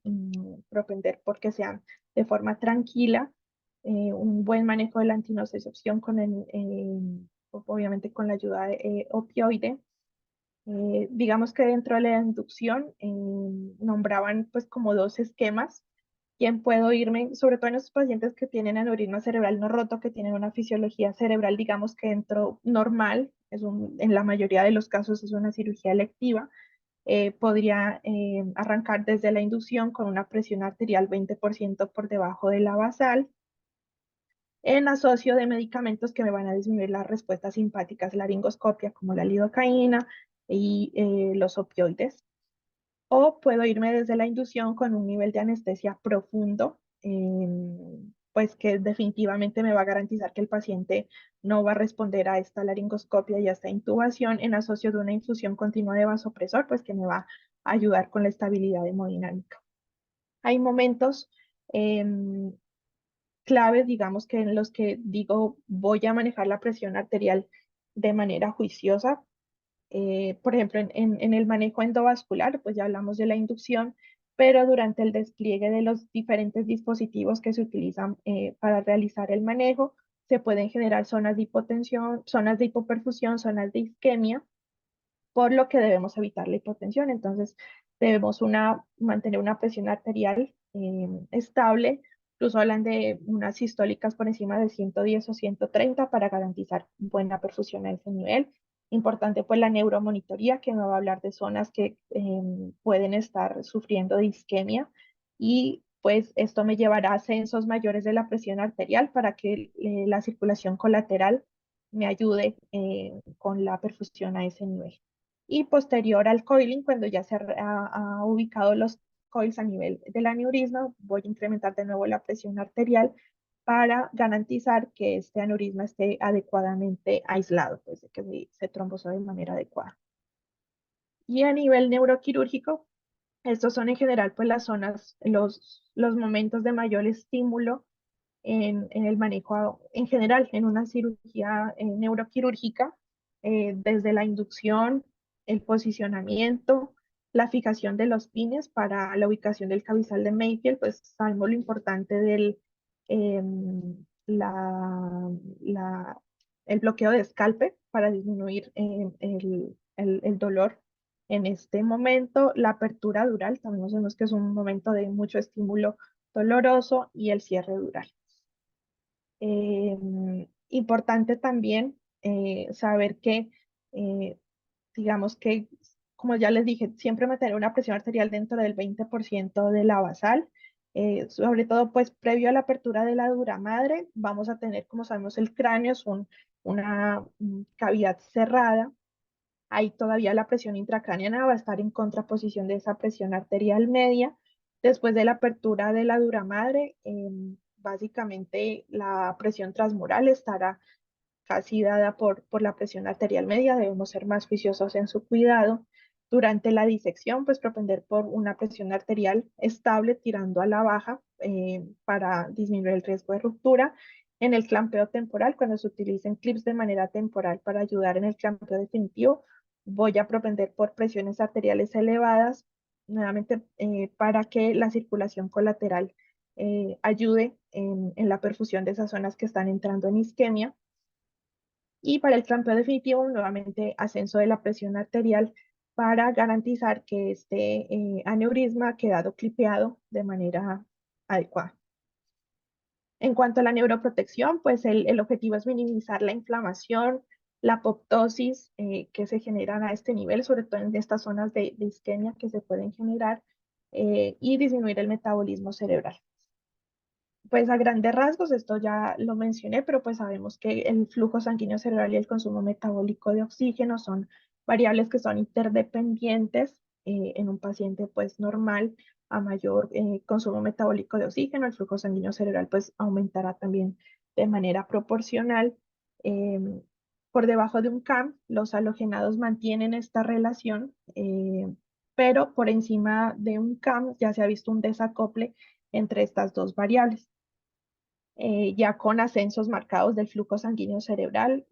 B: propender porque sean de forma tranquila, un buen manejo de la antinocicepción con obviamente con la ayuda de opioide. Digamos que dentro de la inducción nombraban pues como dos esquemas. ¿Quién puedo irme? Sobre todo en esos pacientes que tienen aneurisma cerebral no roto, que tienen una fisiología cerebral, digamos que dentro normal, en la mayoría de los casos es una cirugía electiva, podría arrancar desde la inducción con una presión arterial 20% por debajo de la basal, en asocio de medicamentos que me van a disminuir las respuestas simpáticas laringoscopia, como la lidocaína y los opioides. O puedo irme desde la inducción con un nivel de anestesia profundo, pues que definitivamente me va a garantizar que el paciente no va a responder a esta laringoscopia y a esta intubación en asocio de una infusión continua de vasopresor, pues que me va a ayudar con la estabilidad hemodinámica. Hay momentos claves, digamos que en los que digo voy a manejar la presión arterial de manera juiciosa. Por ejemplo, en el manejo endovascular, pues ya hablamos de la inducción, pero durante el despliegue de los diferentes dispositivos que se utilizan para realizar el manejo, se pueden generar zonas de hipotensión, zonas de hipoperfusión, zonas de isquemia, por lo que debemos evitar la hipotensión. Entonces, debemos mantener una presión arterial estable. Incluso hablan de unas sistólicas por encima de 110 o 130 para garantizar buena perfusión a ese nivel. Importante pues la neuromonitoría, que me va a hablar de zonas que pueden estar sufriendo de isquemia, y pues esto me llevará a ascensos mayores de la presión arterial para que la circulación colateral me ayude con la perfusión a ese nivel. Y posterior al coiling, cuando ya ha ubicado los coils a nivel del aneurisma, voy a incrementar de nuevo la presión arterial para garantizar que este aneurisma esté adecuadamente aislado, pues de que se trombosó de manera adecuada. Y a nivel neuroquirúrgico, estos son en general pues las zonas, los momentos de mayor estímulo en el manejo en general, en una cirugía neuroquirúrgica, desde la inducción, el posicionamiento, la fijación de los pines para la ubicación del cabezal de Mayfield, pues sabemos lo importante eh, la, la, el bloqueo de escalpe para disminuir el dolor en este momento. La apertura dural, también sabemos que es un momento de mucho estímulo doloroso, y el cierre dural. Importante también saber que, eh, digamos que, como ya les dije, siempre mantener una presión arterial dentro del 20% de la basal. Sobre todo, pues previo a la apertura de la dura madre, vamos a tener, como sabemos, el cráneo es una cavidad cerrada. Ahí todavía la presión intracraneana va a estar en contraposición de esa presión arterial media. Después de la apertura de la dura madre, básicamente la presión transmural estará casi dada por la presión arterial media. Debemos ser más juiciosos en su cuidado. Durante la disección, pues propender por una presión arterial estable tirando a la baja para disminuir el riesgo de ruptura. En el clampeo temporal, cuando se utilicen clips de manera temporal para ayudar en el clampeo definitivo, voy a propender por presiones arteriales elevadas, nuevamente para que la circulación colateral ayude en la perfusión de esas zonas que están entrando en isquemia. Y para el clampeo definitivo, nuevamente ascenso de la presión arterial para garantizar que este aneurisma ha quedado clipeado de manera adecuada. En cuanto a la neuroprotección, pues el objetivo es minimizar la inflamación, la apoptosis que se generan a este nivel, sobre todo en estas zonas de isquemia que se pueden generar, y disminuir el metabolismo cerebral. Pues a grandes rasgos, esto ya lo mencioné, pero pues sabemos que el flujo sanguíneo cerebral y el consumo metabólico de oxígeno son variables que son interdependientes en un paciente pues normal. A mayor consumo metabólico de oxígeno, el flujo sanguíneo cerebral pues aumentará también de manera proporcional. Em, por debajo de un CAM, los halogenados mantienen esta relación, pero por encima de un CAM ya se ha visto un desacople entre estas dos variables, ya con ascensos marcados del flujo sanguíneo cerebral,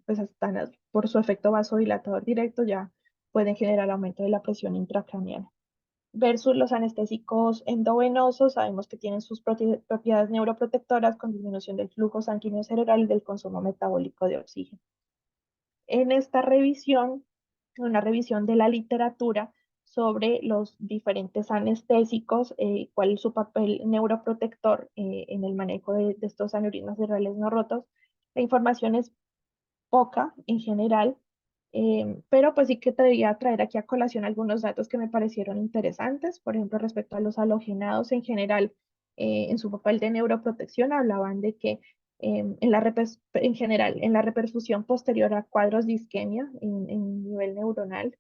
B: pues por su efecto vasodilatador directo, ya pueden generar aumento de la presión intracraneal. Versus los anestésicos endovenosos, sabemos que tienen sus propiedades neuroprotectoras con disminución del flujo sanguíneo cerebral y del consumo metabólico de oxígeno. En esta revisión, una revisión de la literatura sobre los diferentes anestésicos, cuál es su papel neuroprotector en el manejo de estos aneurismas cerebrales no rotos, la información es poca en general, pero pues sí que te debería traer aquí a colación algunos datos que me parecieron interesantes, por ejemplo, respecto a los halogenados en general, en su papel de neuroprotección, hablaban de que en general, en la reperfusión posterior a cuadros de isquemia en nivel neuronal,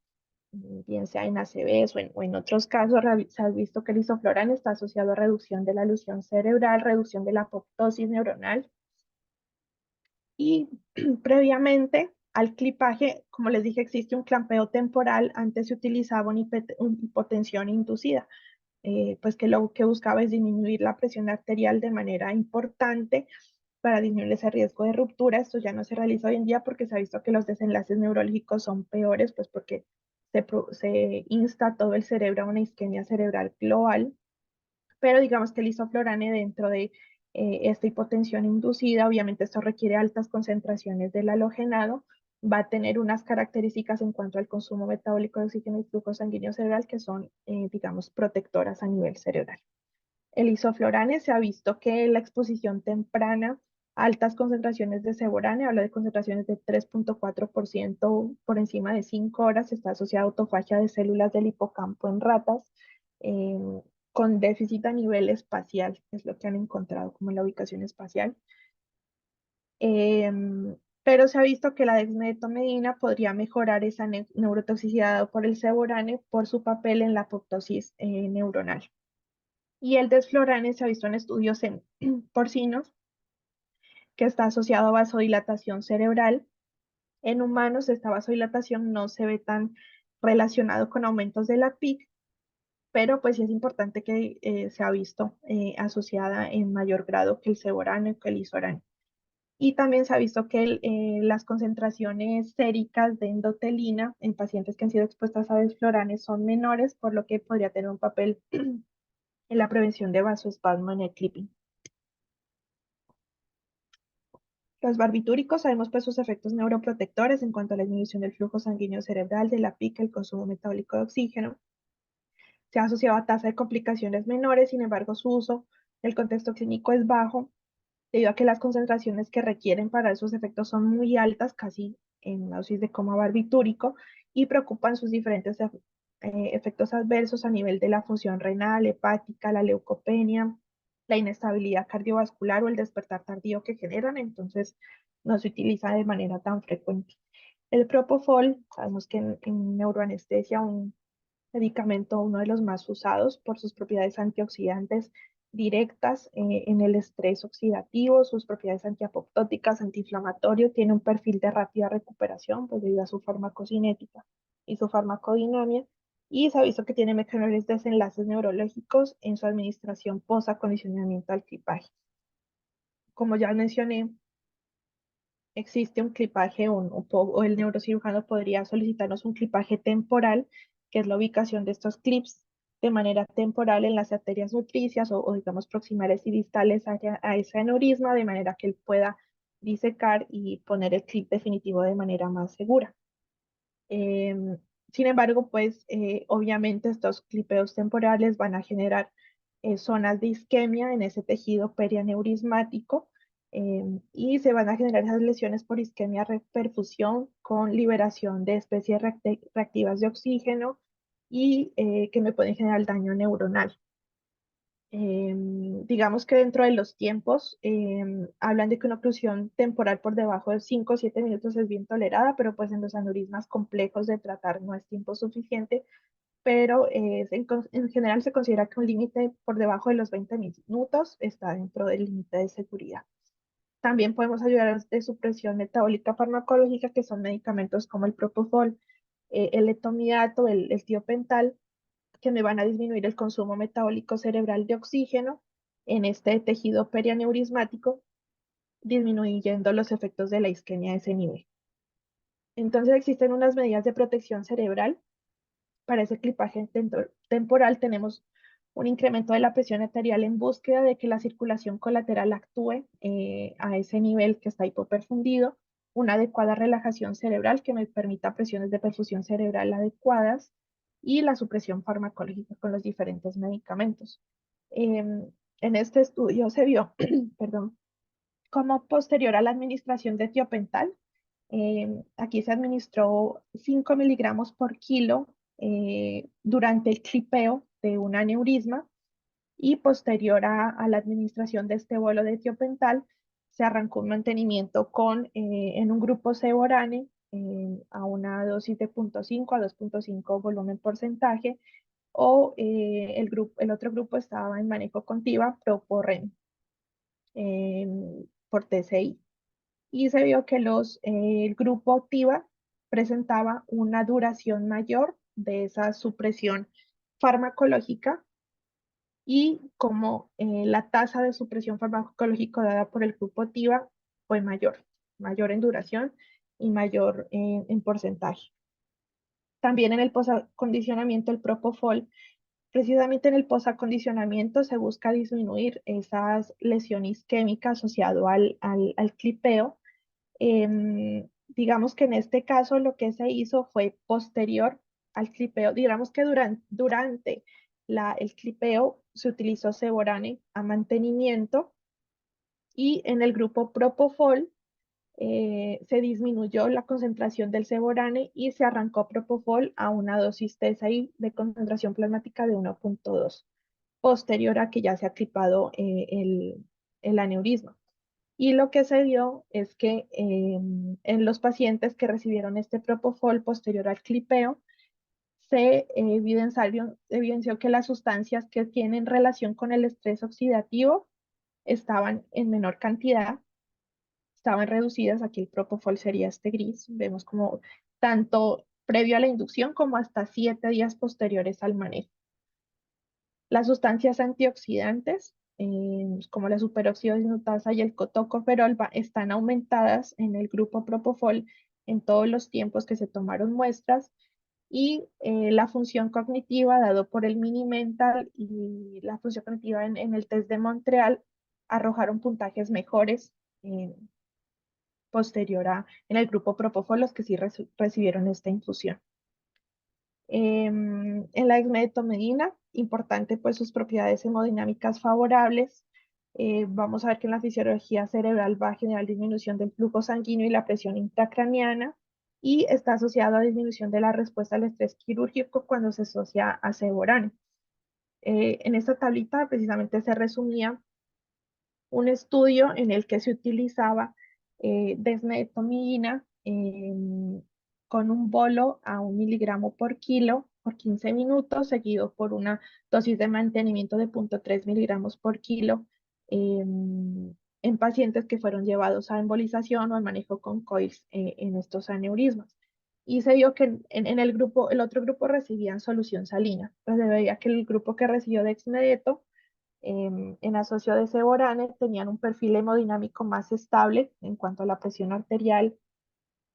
B: bien sea en ACVs o en otros casos, se ha visto que el isoflurane está asociado a reducción de la ilusión cerebral, reducción de la apoptosis neuronal, y previamente al clipaje, como les dije, existe un clampeo temporal. Antes se utilizaba una hipotensión inducida, pues que lo que buscaba es disminuir la presión arterial de manera importante para disminuir ese riesgo de ruptura. Esto ya no se realiza hoy en día porque se ha visto que los desenlaces neurológicos son peores, pues porque se insta todo el cerebro a una isquemia cerebral global, pero digamos que el isoflurane dentro de esta hipotensión inducida, obviamente esto requiere altas concentraciones del halogenado, va a tener unas características en cuanto al consumo metabólico de oxígeno y flujo sanguíneo cerebral que son, digamos, protectoras a nivel cerebral. El isoflurane se ha visto que la exposición temprana a altas concentraciones de seborane, habla de concentraciones de 3,4% por encima de 5 horas, está asociada a autofagia de células del hipocampo en ratas, eh, con déficit a nivel espacial, es lo que han encontrado como en la ubicación espacial. Eh, pero se ha visto que la dexmedetomidina podría mejorar esa neurotoxicidad por el seborane por su papel en la apoptosis neuronal. Y el desflorane se ha visto en estudios en porcinos que está asociado a vasodilatación cerebral. En humanos esta vasodilatación no se ve tan relacionado con aumentos de la PIC, pero pues sí es importante que se ha visto asociada en mayor grado que el seborane o que el isorane. Y también se ha visto que las concentraciones séricas de endotelina en pacientes que han sido expuestas a desflorane son menores, por lo que podría tener un papel en la prevención de vasoespasmo en el clipping. Los barbitúricos sabemos pues sus efectos neuroprotectores en cuanto a la disminución del flujo sanguíneo cerebral, de la pica, el consumo metabólico de oxígeno. Se ha asociado a tasa de complicaciones menores, sin embargo su uso en el contexto clínico es bajo, debido a que las concentraciones que requieren para esos efectos son muy altas, casi en una dosis de coma barbitúrico, y preocupan sus diferentes efectos adversos a nivel de la función renal, hepática, la leucopenia, la inestabilidad cardiovascular o el despertar tardío que generan, entonces no se utiliza de manera tan frecuente. El propofol, sabemos que en neuroanestesia, un medicamento, uno de los más usados por sus propiedades antioxidantes directas en el estrés oxidativo, sus propiedades antiapoptóticas, antiinflamatorio, tiene un perfil de rápida recuperación, pues debido a su farmacocinética y su farmacodinamia, y se ha visto que tiene mejores desenlaces neurológicos en su administración post-acondicionamiento al clipaje. Como ya mencioné, existe un clipaje o el neurocirujano podría solicitarnos un clipaje temporal, que es la ubicación de estos clips de manera temporal en las arterias nutricias o digamos proximales y distales a ese aneurisma, de manera que él pueda disecar y poner el clip definitivo de manera más segura. Em, Sin embargo, pues obviamente estos clipeos temporales van a generar zonas de isquemia en ese tejido perianeurismático, y se van a generar esas lesiones por isquemia reperfusión con liberación de especies reactivas de oxígeno y que me pueden generar daño neuronal. Digamos que dentro de los tiempos, hablan de que una oclusión temporal por debajo de 5 o 7 minutos es bien tolerada, pero pues en los aneurismas complejos de tratar no es tiempo suficiente, pero en general se considera que un límite por debajo de los 20 minutos está dentro del límite de seguridad. También podemos ayudar de supresión metabólica farmacológica, que son medicamentos como el propofol, el etomidato, el tiopental, que me van a disminuir el consumo metabólico cerebral de oxígeno en este tejido perianeurismático, disminuyendo los efectos de la isquemia a ese nivel. Entonces existen unas medidas de protección cerebral Para ese clipaje temporal tenemos un incremento de la presión arterial en búsqueda de que la circulación colateral actúe a ese nivel que está hipoperfundido, una adecuada relajación cerebral que me permita presiones de perfusión cerebral adecuadas y la supresión farmacológica con los diferentes medicamentos. En este estudio se vio, perdón, como posterior a la administración de tiopental, aquí se administró 5 miligramos por kilo durante el clipeo de un aneurisma y posterior a la administración de este bolo de tiopental se arrancó un mantenimiento en un grupo Seborane a una dosis de 0,5 a 2,5 volumen porcentaje o el otro grupo estaba en manejo con TIVA, Proporen por TCI y se vio que el grupo TIVA presentaba una duración mayor de esa supresión farmacológica y como la tasa de supresión farmacológica dada por el grupo TIVA fue mayor en duración y mayor en porcentaje. También en el posacondicionamiento, el propofol, precisamente en el posacondicionamiento se busca disminuir esas lesiones isquémicas asociado al clipeo. Digamos que en este caso lo que se hizo fue posterior al clipeo, digamos que durante el clipeo se utilizó Seborane a mantenimiento y en el grupo Propofol se disminuyó la concentración del Seborane y se arrancó Propofol a una dosis TSI de concentración plasmática de 1,2 posterior a que ya se ha clipado el aneurisma. Y lo que se dio es que en los pacientes que recibieron este propofol posterior al clipeo, se evidenció que las sustancias que tienen relación con el estrés oxidativo estaban en menor cantidad, estaban reducidas. Aquí el propofol sería este gris. Vemos como tanto previo a la inducción como hasta 7 días posteriores al manejo. Las sustancias antioxidantes, como la superóxido dismutasa y el cotocoferol, están aumentadas en el grupo propofol en todos los tiempos que se tomaron muestras y la función cognitiva dado por el Mini-Mental y la función cognitiva en el test de Montreal arrojaron puntajes mejores eh, en el grupo propofol, los que sí recibieron esta infusión. En la esmetomedina, importante pues sus propiedades hemodinámicas favorables. Vamos a ver que en la fisiología cerebral va a generar disminución del flujo sanguíneo y la presión intracraniana y está asociado a disminución de la respuesta al estrés quirúrgico cuando se asocia a Seborane. En esta tablita precisamente se resumía un estudio en el que se utilizaba desmetomidina con un bolo a 1 miligramo por kilo por 15 minutos, seguido por una dosis de mantenimiento de 0,3 miligramos por kilo en pacientes que fueron llevados a embolización o al manejo con coils en estos aneurismas. Y se vio que el otro grupo recibían solución salina. Pues se veía que el grupo que recibió dexmedeto en asocio de Seborane tenían un perfil hemodinámico más estable en cuanto a la presión arterial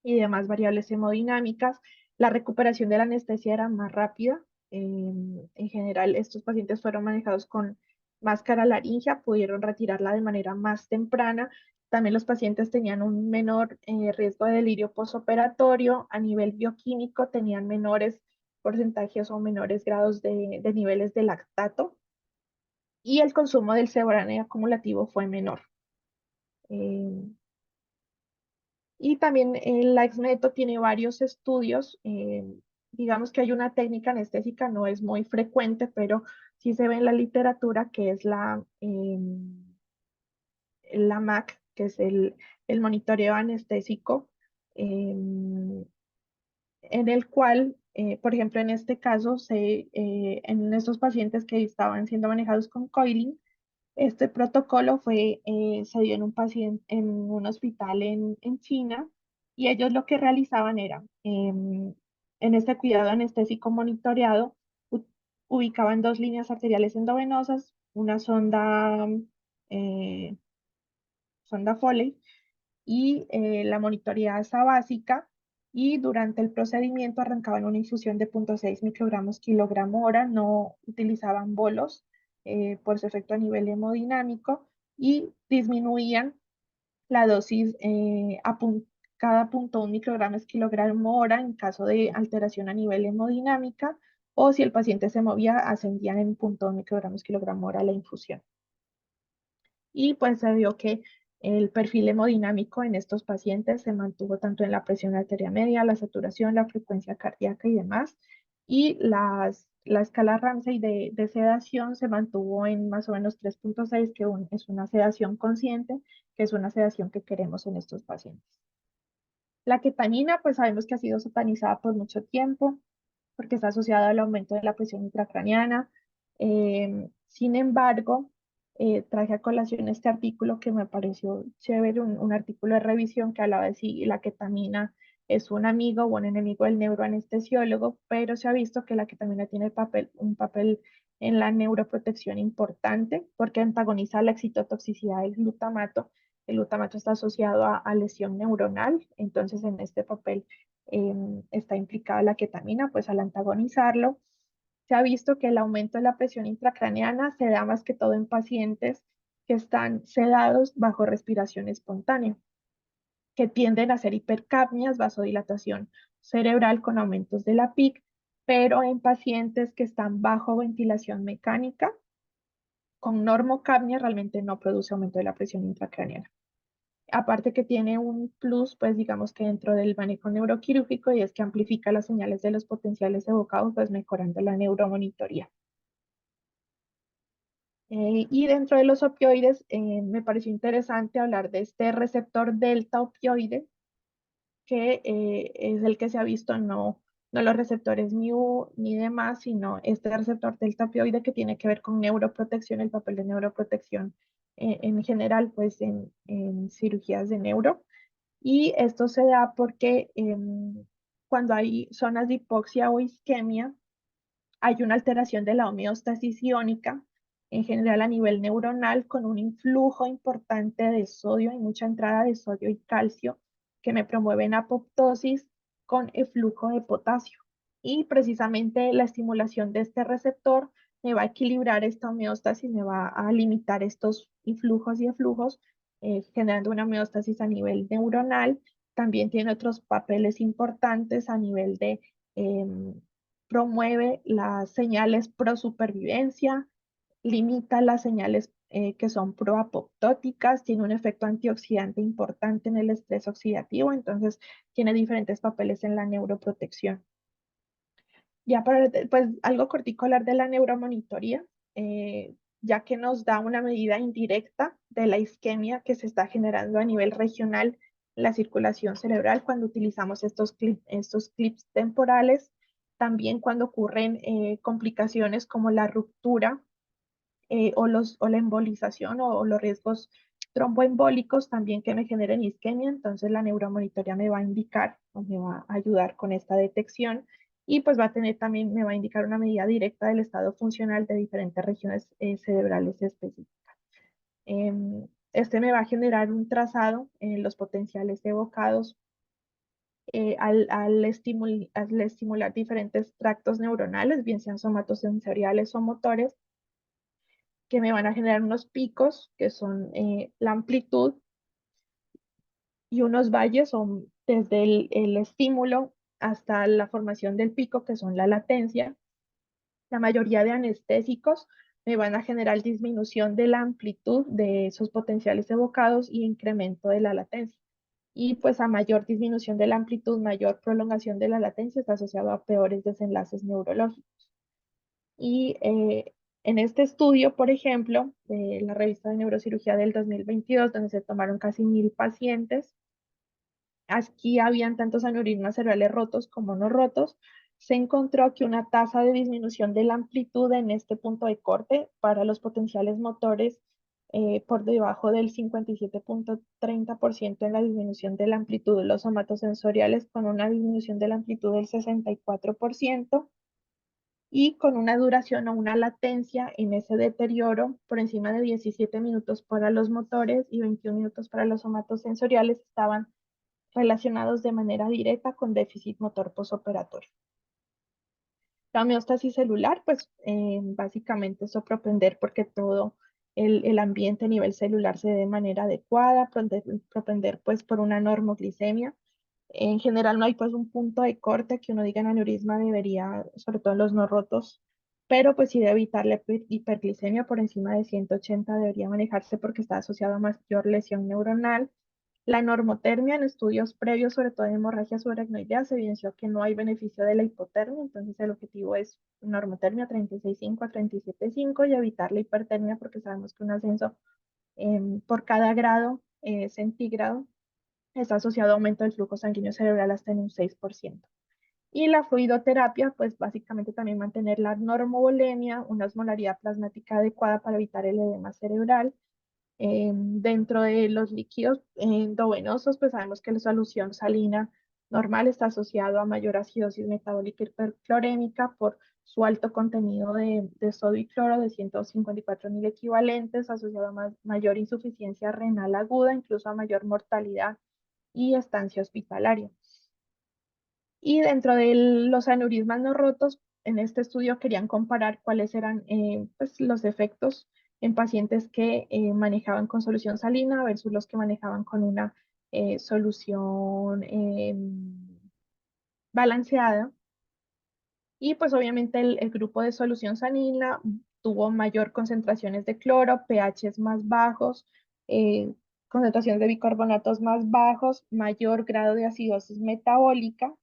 B: y demás variables hemodinámicas. La recuperación de la anestesia era más rápida. En general, estos pacientes fueron manejados con máscara laringia, pudieron retirarla de manera más temprana. También los pacientes tenían un menor riesgo de delirio posoperatorio. A nivel bioquímico, tenían menores porcentajes o menores grados de niveles de lactato y el consumo del Seborane acumulativo fue menor. Eh, y también el Laxmeto tiene varios estudios. Digamos que hay una técnica anestésica, no es muy frecuente, pero sí se ve en la literatura que es la MAC, que es el monitoreo anestésico, en el cual, por ejemplo, en este caso, en estos pacientes que estaban siendo manejados con coiling, este protocolo se dio en un paciente, en un hospital en China, y ellos lo que realizaban era, en este cuidado anestésico monitoreado, ubicaban dos líneas arteriales endovenosas, una sonda Foley, y la monitoreada esa básica. y durante el procedimiento arrancaban una infusión de 0,6 microgramos kilogramo hora, no utilizaban bolos por su efecto a nivel hemodinámico y disminuían la dosis cada 0,1 microgramos kilogramo hora en caso de alteración a nivel hemodinámica o si el paciente se movía, ascendían en 0,1 microgramos kilogramo hora la infusión. Y pues se vio que el perfil hemodinámico en estos pacientes se mantuvo tanto en la presión arterial media, la saturación, la frecuencia cardíaca y demás. Y la escala Ramsay de sedación se mantuvo en más o menos 3,6, que es una sedación consciente, que es una sedación que queremos en estos pacientes. La ketamina, pues sabemos que ha sido satanizada por mucho tiempo porque está asociada al aumento de la presión intracraneana. Sin embargo, traje a colación este artículo que me pareció chévere, un artículo de revisión que hablaba de si la ketamina es un amigo o un enemigo del neuroanestesiólogo, pero se ha visto que la ketamina tiene un papel en la neuroprotección importante porque antagoniza la excitotoxicidad del glutamato. El glutamato está asociado a lesión neuronal, entonces en este papel está implicada la ketamina, pues al antagonizarlo, se ha visto que el aumento de la presión intracraneana se da más que todo en pacientes que están sedados bajo respiración espontánea, que tienden a hacer hipercapnias, vasodilatación cerebral con aumentos de la PIC, pero en pacientes que están bajo ventilación mecánica, con normocapnia realmente no produce aumento de la presión intracraneana. Aparte que tiene un plus, pues digamos que dentro del manejo neuroquirúrgico y es que amplifica las señales de los potenciales evocados, pues mejorando la neuromonitoría. Y dentro de los opioides, me pareció interesante hablar de este receptor delta opioide, que es el que se ha visto, no los receptores mu ni demás, sino este receptor delta opioide que tiene que ver con neuroprotección, el papel de neuroprotección en general, pues en cirugías de neuro. Y esto se da porque cuando hay zonas de hipoxia o isquemia, hay una alteración de la homeostasis iónica, en general a nivel neuronal, con un influjo importante de sodio y mucha entrada de sodio y calcio que me promueven apoptosis con el flujo de potasio. Y precisamente la estimulación de este receptor me va a equilibrar esta homeostasis, me va a limitar estos influjos y eflujos, generando una homeostasis a nivel neuronal. También tiene otros papeles importantes a nivel de promueve las señales pro supervivencia, limita las señales que son proapoptóticas, tiene un efecto antioxidante importante en el estrés oxidativo, entonces tiene diferentes papeles en la neuroprotección. Ya para, pues algo cortico hablar de la neuromonitoría, ya que nos da una medida indirecta de la isquemia que se está generando a nivel regional en la circulación cerebral cuando utilizamos estos clips temporales, también cuando ocurren complicaciones como la ruptura o la embolización o los riesgos tromboembólicos también que me generen isquemia, entonces la neuromonitoría me va a indicar o me va a ayudar con esta detección y pues va a tener también, me va a indicar una medida directa del estado funcional de diferentes regiones cerebrales específicas. Este me va a generar un trazado en los potenciales evocados al estimular diferentes tractos neuronales, bien sean somatosensoriales o motores, que me van a generar unos picos, que son la amplitud, y unos valles son desde el estímulo hasta la formación del pico, que son la latencia. La mayoría de anestésicos me van a generar disminución de la amplitud de esos potenciales evocados y incremento de la latencia. Y pues a mayor disminución de la amplitud, mayor prolongación de la latencia está asociado a peores desenlaces neurológicos. Y en este estudio, por ejemplo, de la revista de neurocirugía del 2022, donde se tomaron casi 1.000 pacientes, aquí habían tantos aneurismas cerebrales rotos como no rotos, se encontró que una tasa de disminución de la amplitud en este punto de corte para los potenciales motores por debajo del 57,30% en la disminución de la amplitud de los somatosensoriales, con una disminución de la amplitud del 64% y con una duración o una latencia en ese deterioro por encima de 17 minutos para los motores y 21 minutos para los somatosensoriales, estaban relacionados de manera directa con déficit motor posoperatorio. La homeostasis celular, pues básicamente eso propender porque todo el ambiente a nivel celular se dé de manera adecuada, propender pues por una normoglicemia. En general no hay pues un punto de corte que uno diga en aneurisma debería, sobre todo en los no rotos, pero pues sí de evitar la hiperglicemia por encima de 180 debería manejarse porque está asociado a mayor lesión neuronal. La normotermia en estudios previos, sobre todo en hemorragia subaracnoidea, se evidenció que no hay beneficio de la hipotermia, entonces el objetivo es normotermia 36,5 a 37,5 y evitar la hipertermia porque sabemos que un ascenso por cada grado centígrado está asociado a aumento del flujo sanguíneo cerebral hasta en un 6%. Y la fluidoterapia, pues básicamente también mantener la normovolemia, una osmolaridad plasmática adecuada para evitar el edema cerebral. Dentro de los líquidos endovenosos, pues sabemos que la solución salina normal está asociado a mayor acidosis metabólica hiperclorémica por su alto contenido de sodio y cloro de 154.000 equivalentes, asociado a mayor insuficiencia renal aguda, incluso a mayor mortalidad y estancia hospitalaria. Y dentro de los aneurismas no rotos, en este estudio querían comparar cuáles eran pues, los efectos en pacientes que manejaban con solución salina versus los que manejaban con una solución balanceada. Y pues obviamente el grupo de solución salina tuvo mayor concentraciones de cloro, pHs más bajos, eh, concentraciones de bicarbonatos más bajos, mayor grado de acidosis metabólica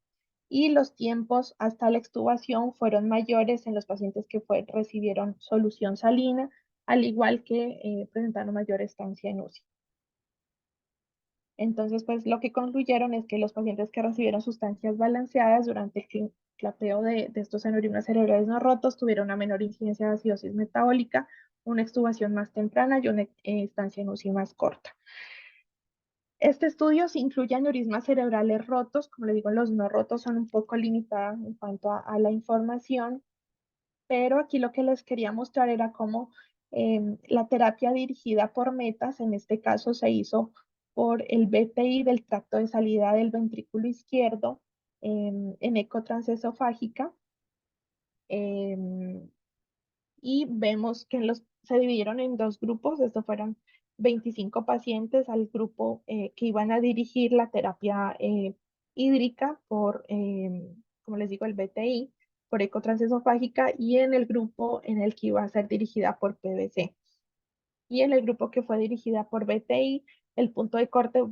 B: y los tiempos hasta la extubación fueron mayores en los pacientes que recibieron solución salina, al igual que presentaron mayor estancia en UCI. Entonces, pues lo que concluyeron es que los pacientes que recibieron sustancias balanceadas durante el clapeo de estos aneurismas cerebrales no rotos tuvieron una menor incidencia de acidosis metabólica, una extubación más temprana y una estancia en UCI más corta. Este estudio sí incluye aneurismas cerebrales rotos, como le digo, los no rotos son un poco limitados en cuanto a la información, pero aquí lo que les quería mostrar era cómo la terapia dirigida por metas, en este caso se hizo por el BPI del tracto de salida del ventrículo izquierdo en eco transesofágica. em, y vemos que se dividieron en dos grupos, estos fueron 25 pacientes al grupo que iban a dirigir la terapia hídrica por, como les digo, el BTI, por ecotransesofágica, y en el grupo en el que iba a ser dirigida por PVC. Y en el grupo que fue dirigida por BTI, el punto de corte,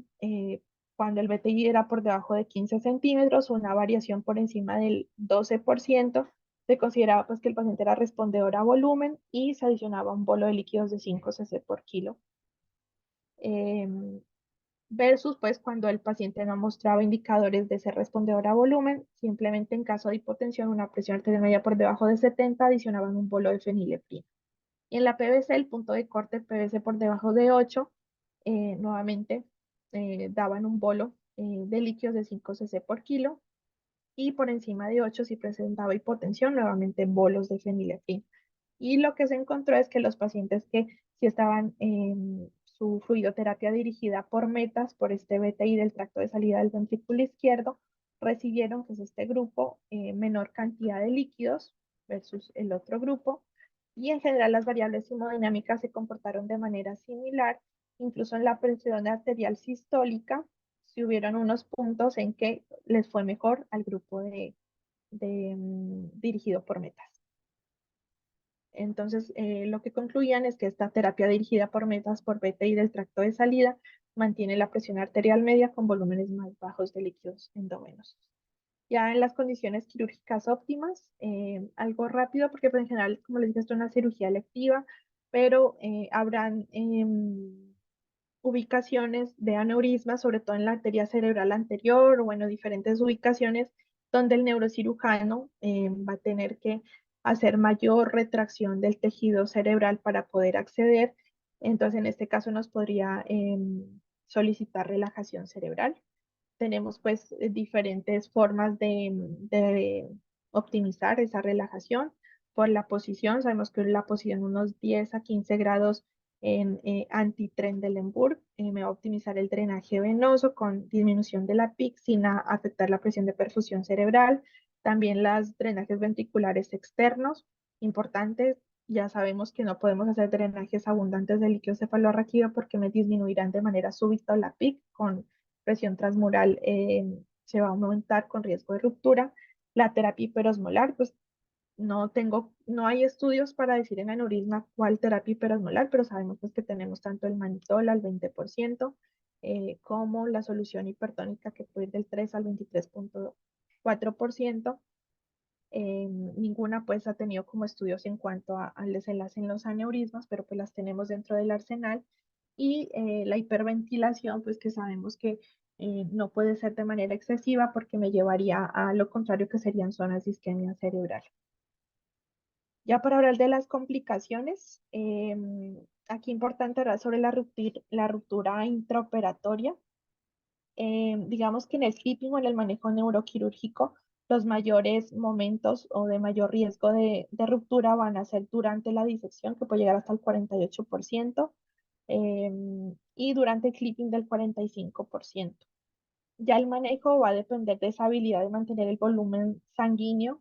B: cuando el BTI era por debajo de 15 centímetros, una variación por encima del 12%, se consideraba pues que el paciente era respondedor a volumen y se adicionaba un bolo de líquidos de 5 cc por kilo. Versus pues cuando el paciente no mostraba indicadores de ser respondedor a volumen, simplemente en caso de hipotensión, una presión arterial media por debajo de 70, adicionaban un bolo de fenilefrina. Y en la PVC, el punto de corte PVC por debajo de 8, nuevamente daban un bolo de líquidos de 5 cc por kilo y por encima de 8 si presentaba hipotensión, nuevamente bolos de fenilefrina. Y lo que se encontró es que los pacientes que sí estaban en su fluidoterapia dirigida por metas, por este BTI del tracto de salida del ventrículo izquierdo, recibieron, que es este grupo, menor cantidad de líquidos versus el otro grupo. Y en general las variables hemodinámicas se comportaron de manera similar, incluso en la presión arterial sistólica, si hubieron unos puntos en que les fue mejor al grupo dirigido por metas. Entonces, lo que concluían es que esta terapia dirigida por metas por BTI del tracto de salida mantiene la presión arterial media con volúmenes más bajos de líquidos endovenosos. Ya en las condiciones quirúrgicas óptimas, algo rápido porque pues, en general, como les dije, esto es una cirugía electiva, pero habrán ubicaciones de aneurisma, sobre todo en la arteria cerebral anterior, o bueno, diferentes ubicaciones donde el neurocirujano va a tener que hacer mayor retracción del tejido cerebral para poder acceder. Entonces, en este caso nos podría solicitar relajación cerebral. Tenemos pues diferentes formas de optimizar esa relajación por la posición. Sabemos que la posición unos 10 a 15 grados en Anti-Trendelenburg. Me va a optimizar el drenaje venoso con disminución de la PIC sin afectar la presión de perfusión cerebral. También los drenajes ventriculares externos, importantes. Ya sabemos que no podemos hacer drenajes abundantes de líquido cefalorraquídeo porque me disminuirán de manera súbita la PIC con presión transmural, se va a aumentar con riesgo de ruptura. La terapia hiperosmolar, pues no hay estudios para decir en aneurisma cuál terapia hiperosmolar, pero sabemos pues que tenemos tanto el manitol al 20%, como la solución hipertónica que puede ir del 3 al 23,4%. Ninguna pues ha tenido como estudios en cuanto al desenlace en los aneurismas, pero pues las tenemos dentro del arsenal. Y la hiperventilación, pues que sabemos que no puede ser de manera excesiva porque me llevaría a lo contrario, que serían zonas de isquemia cerebral. Ya para hablar de las complicaciones, aquí importante hablar sobre la ruptura intraoperatoria. Digamos que en el clipping o en el manejo neuroquirúrgico, los mayores momentos o de mayor riesgo de ruptura van a ser durante la disección, que puede llegar hasta el 48%, y durante el clipping del 45%. Ya el manejo va a depender de esa habilidad de mantener el volumen sanguíneo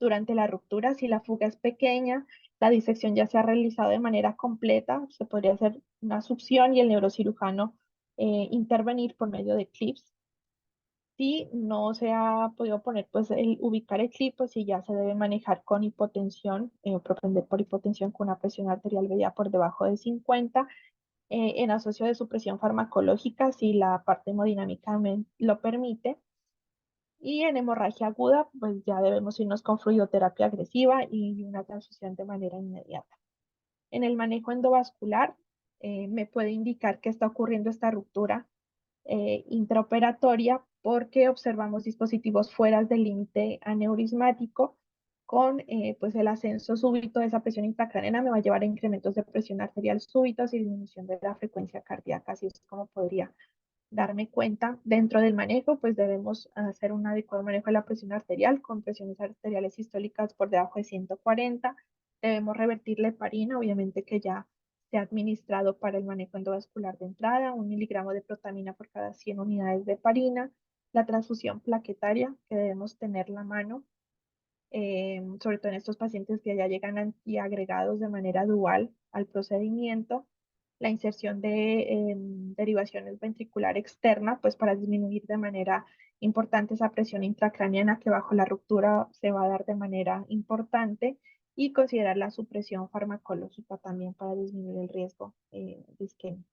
B: durante la ruptura. Si la fuga es pequeña, la disección ya se ha realizado de manera completa, se podría hacer una succión y el neurocirujano intervenir por medio de clips. Si no se ha podido poner, pues el ubicar el clip, pues sí ya se debe manejar con hipotensión, o propender por hipotensión con una presión arterial media por debajo de 50, en asocio de supresión farmacológica, si la parte hemodinámica lo permite. Y en hemorragia aguda, pues ya debemos irnos con fluidoterapia agresiva y una transfusión de manera inmediata. En el manejo endovascular, me puede indicar que está ocurriendo esta ruptura intraoperatoria porque observamos dispositivos fuera del límite aneurismático con pues el ascenso súbito de esa presión intracraneana me va a llevar a incrementos de presión arterial súbitos y disminución de la frecuencia cardíaca, así es como podría darme cuenta. Dentro del manejo, pues debemos hacer un adecuado manejo de la presión arterial con presiones arteriales sistólicas por debajo de 140. Debemos revertir la heparina, obviamente que ya se ha administrado para el manejo endovascular de entrada, 1 miligramo de protamina por cada 100 unidades de heparina. La transfusión plaquetaria, que debemos tener la mano, sobre todo en estos pacientes que ya llegan antiagregados de manera dual al procedimiento. La inserción de derivaciones ventricular externa, pues para disminuir de manera importante esa presión intracraneana que bajo la ruptura se va a dar de manera importante, y considerar la supresión farmacológica también para disminuir el riesgo de isquemia.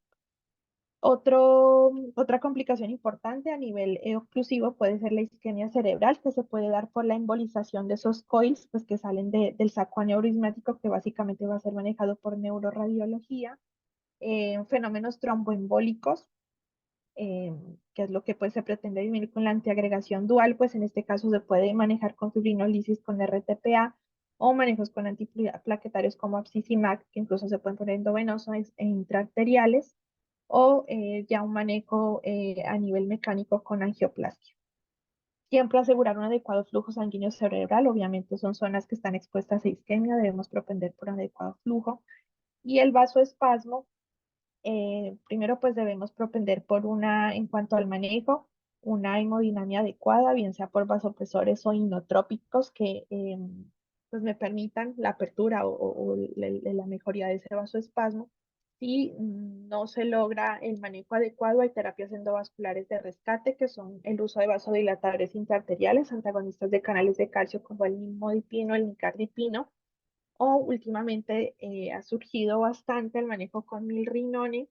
B: Otra complicación importante a nivel oclusivo puede ser la isquemia cerebral, que se puede dar por la embolización de esos coils pues, que salen del saco aneurismático, que básicamente va a ser manejado por neuroradiología. Fenómenos tromboembólicos, eh, que es lo que pues, se pretende disminuir con la antiagregación dual, pues en este caso se puede manejar con fibrinolisis con RTPA o manejos con antiplaquetarios como Abcisimac, que incluso se pueden poner endovenosos e intraarteriales, o ya un manejo a nivel mecánico con angioplastia. Siempre asegurar un adecuado flujo sanguíneo cerebral, obviamente son zonas que están expuestas a isquemia, debemos propender por adecuado flujo. Y el vasoespasmo, primero pues debemos propender por en cuanto al manejo, una hemodinamia adecuada, bien sea por vasopresores o inotrópicos que pues me permitan la apertura o la mejoría de ese vasoespasmo. Si no se logra el manejo adecuado, hay terapias endovasculares de rescate, que son el uso de vasodilatadores intraarteriales, antagonistas de canales de calcio como el nimodipino, el nicardipino, o últimamente ha surgido bastante el manejo con milrinone,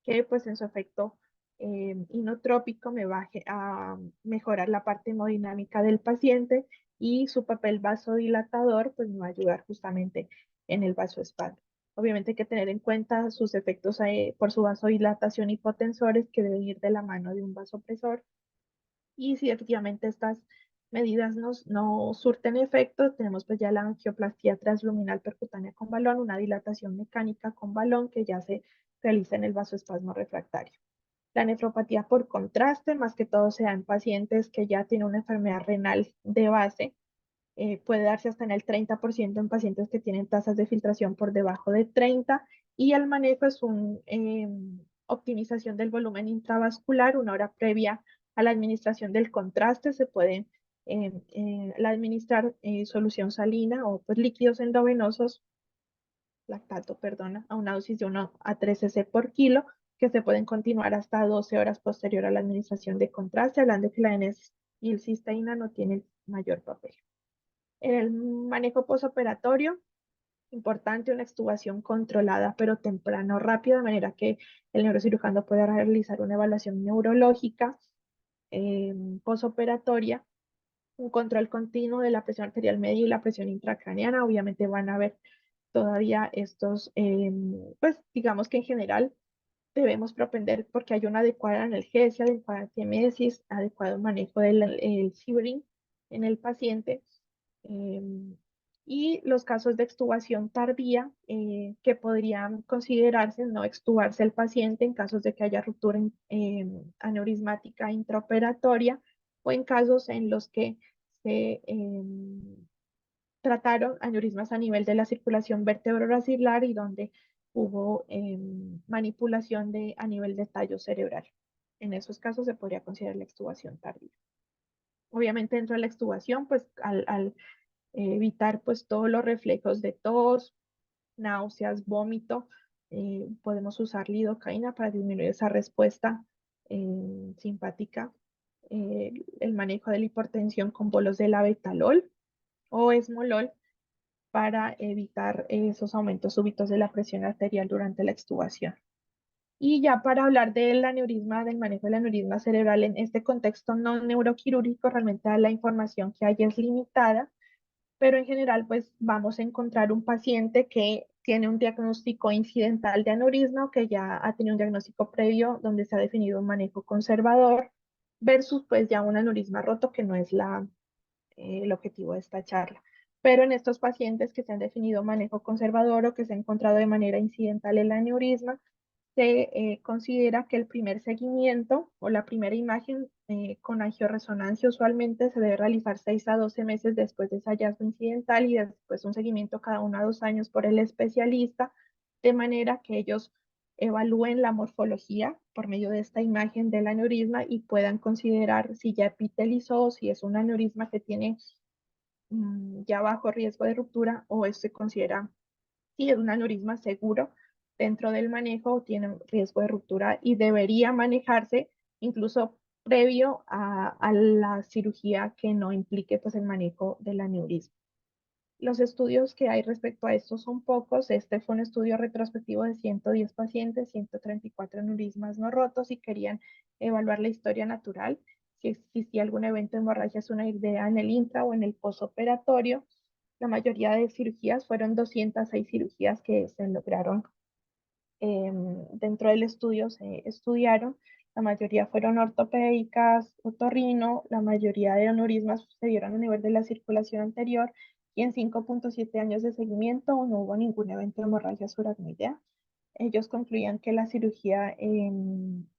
B: que pues en su efecto inotrópico me va a mejorar la parte hemodinámica del paciente, y su papel vasodilatador pues me va a ayudar justamente en el vasoespasmo. Obviamente hay que tener en cuenta sus efectos por su vasodilatación hipotensores, que deben ir de la mano de un vasopresor. Y si efectivamente estas medidas no surten efecto, tenemos pues ya la angioplastía transluminal percutánea con balón, una dilatación mecánica con balón que ya se realiza en el vasoespasmo refractario. La nefropatía por contraste, más que todo se da en pacientes que ya tienen una enfermedad renal de base, puede darse hasta en el 30% en pacientes que tienen tasas de filtración por debajo de 30, Y el manejo es una optimización del volumen intravascular, una hora previa a la administración del contraste. Se puede administrar solución salina o pues, líquidos endovenosos, lactato, perdona, a una dosis de 1 a 3 cc por kilo, que se pueden continuar hasta 12 horas posterior a la administración de contraste, hablando de que la N-acetilcisteína no tiene mayor papel. En el manejo posoperatorio, importante una extubación controlada pero temprana o rápida, de manera que el neurocirujano pueda realizar una evaluación neurológica posoperatoria, un control continuo de la presión arterial media y la presión intracraneana. Obviamente van a haber todavía estos, pues digamos que en general debemos propender porque hay una adecuada analgesia, adecuada emesis, adecuado manejo del shivering en el paciente. eh, y los casos de extubación tardía que podrían considerarse no extubarse el paciente en casos de que haya ruptura aneurismática intraoperatoria o en casos en los que se trataron aneurismas a nivel de la circulación vertebrobasilar y donde hubo manipulación a nivel de tallo cerebral. En esos casos se podría considerar la extubación tardía. Obviamente dentro de la extubación, pues al evitar pues todos los reflejos de tos, náuseas, vómito, podemos usar lidocaína para disminuir esa respuesta simpática. El manejo de la hipertensión con bolos de labetalol o esmolol para evitar esos aumentos súbitos de la presión arterial durante la extubación. Y ya para hablar del aneurisma, del manejo del aneurisma cerebral en este contexto no neuroquirúrgico, realmente la información que hay es limitada, pero en general pues vamos a encontrar un paciente que tiene un diagnóstico incidental de aneurisma o que ya ha tenido un diagnóstico previo donde se ha definido un manejo conservador versus pues ya un aneurisma roto que no es el objetivo de esta charla. Pero en estos pacientes que se han definido manejo conservador o que se ha encontrado de manera incidental el aneurisma, se considera que el primer seguimiento o la primera imagen con angioresonancia usualmente se debe realizar 6 a 12 meses después de ese hallazgo incidental y después un seguimiento cada 1 a 2 años por el especialista, de manera que ellos evalúen la morfología por medio de esta imagen del aneurisma y puedan considerar si ya epitelizó, si es un aneurisma que tiene ya bajo riesgo de ruptura o se considera si es un aneurisma seguro dentro del manejo o tiene riesgo de ruptura y debería manejarse incluso previo a la cirugía que no implique pues, el manejo del aneurisma. Los estudios que hay respecto a esto son pocos. Este fue un estudio retrospectivo de 110 pacientes, 134 aneurismas no rotos y querían evaluar la historia natural, si existía algún evento de hemorragia idea en el intra o en el posoperatorio. La mayoría de cirugías fueron 206 cirugías que se lograron dentro del estudio, se estudiaron. La mayoría fueron ortopédicas, otorrino, la mayoría de aneurismas sucedieron a nivel de la circulación anterior y en 5.7 años de seguimiento no hubo ningún evento de hemorragia suracnoidea. Ellos concluían que la cirugía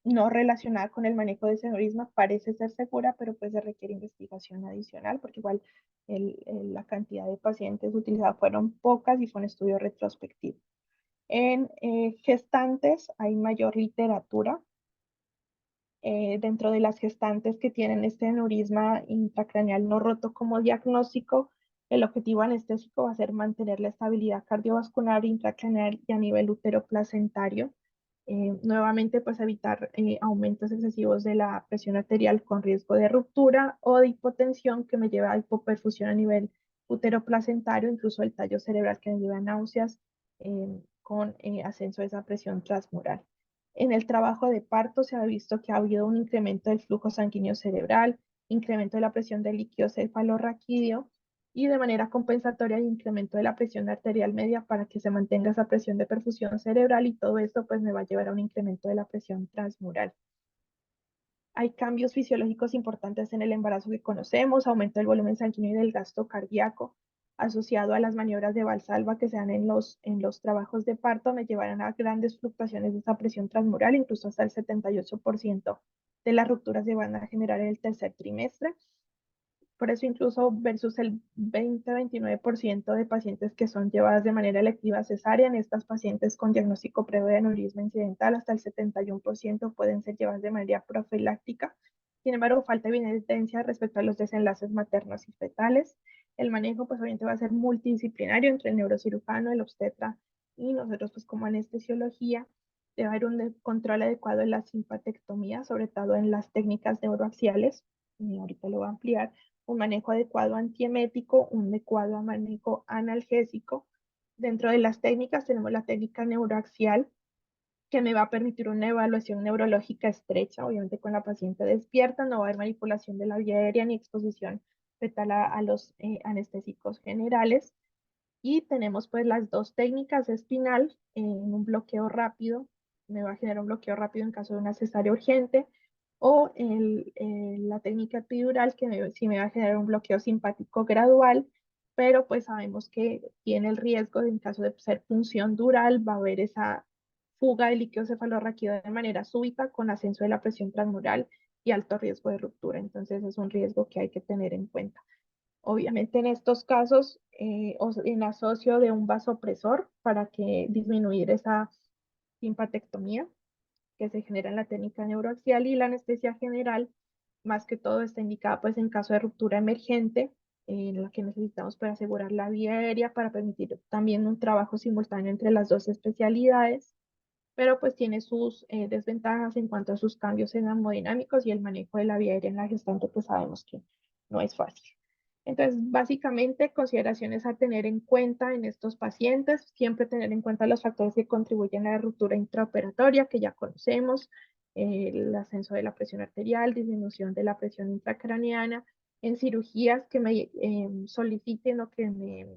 B: no relacionada con el manejo de ese aneurisma parece ser segura, pero pues se requiere investigación adicional porque igual la cantidad de pacientes utilizadas fueron pocas y fue un estudio retrospectivo. En gestantes hay mayor literatura. Dentro de las gestantes que tienen este aneurisma intracraneal no roto como diagnóstico, el objetivo anestésico va a ser mantener la estabilidad cardiovascular intracraneal y a nivel uteroplacentario. Nuevamente, pues evitar aumentos excesivos de la presión arterial con riesgo de ruptura o de hipotensión que me lleva a hipoperfusión a nivel uteroplacentario, incluso el tallo cerebral que me lleva a náuseas con ascenso de esa presión transmural. En el trabajo de parto se ha visto que ha habido un incremento del flujo sanguíneo cerebral, incremento de la presión del líquido cefalorraquídeo y de manera compensatoria el incremento de la presión arterial media para que se mantenga esa presión de perfusión cerebral y todo esto pues me va a llevar a un incremento de la presión transmural. Hay cambios fisiológicos importantes en el embarazo que conocemos, aumento del volumen sanguíneo y del gasto cardíaco asociado a las maniobras de Valsalva que se dan en los trabajos de parto me llevarán a grandes fluctuaciones de esa presión transmural, incluso hasta el 78% de las rupturas se van a generar en el tercer trimestre. Por eso incluso versus el 20-29% de pacientes que son llevadas de manera electiva a cesárea, en estas pacientes con diagnóstico previo de aneurisma incidental, hasta el 71% pueden ser llevadas de manera profiláctica. Sin embargo, falta evidencia respecto a los desenlaces maternos y fetales. El manejo, pues obviamente va a ser multidisciplinario entre el neurocirujano, el obstetra y nosotros, pues como anestesiología. Debe haber un control adecuado de la simpatectomía, sobre todo en las técnicas neuroaxiales. Y ahorita lo voy a ampliar. Un manejo adecuado antiemético, un adecuado manejo analgésico. Dentro de las técnicas tenemos la técnica neuroaxial, que me va a permitir una evaluación neurológica estrecha, obviamente con la paciente despierta, no va a haber manipulación de la vía aérea ni exposición fetal a los anestésicos generales. Y tenemos pues las dos técnicas espinal, en un bloqueo rápido, me va a generar un bloqueo rápido en caso de una cesárea urgente, o la técnica epidural que sí me va a generar un bloqueo simpático gradual, pero pues sabemos que tiene el riesgo de en caso de ser punción dural, va a haber esa fuga de líquido cefalorraquídeo de manera súbita con ascenso de la presión transmural y alto riesgo de ruptura. Entonces es un riesgo que hay que tener en cuenta. Obviamente en estos casos, en asocio de un vasopresor para que disminuir esa simpatectomía que se genera en la técnica neuroaxial, y la anestesia general, más que todo está indicada pues en caso de ruptura emergente, en la que necesitamos para asegurar la vía aérea, para permitir también un trabajo simultáneo entre las dos especialidades, pero pues tiene sus desventajas en cuanto a sus cambios hemodinámicos y el manejo de la vía aérea en la gestante, pues sabemos que no es fácil. Entonces, básicamente, consideraciones a tener en cuenta en estos pacientes, siempre tener en cuenta los factores que contribuyen a la ruptura intraoperatoria, que ya conocemos, el ascenso de la presión arterial, disminución de la presión intracraneana, en cirugías que me soliciten o que me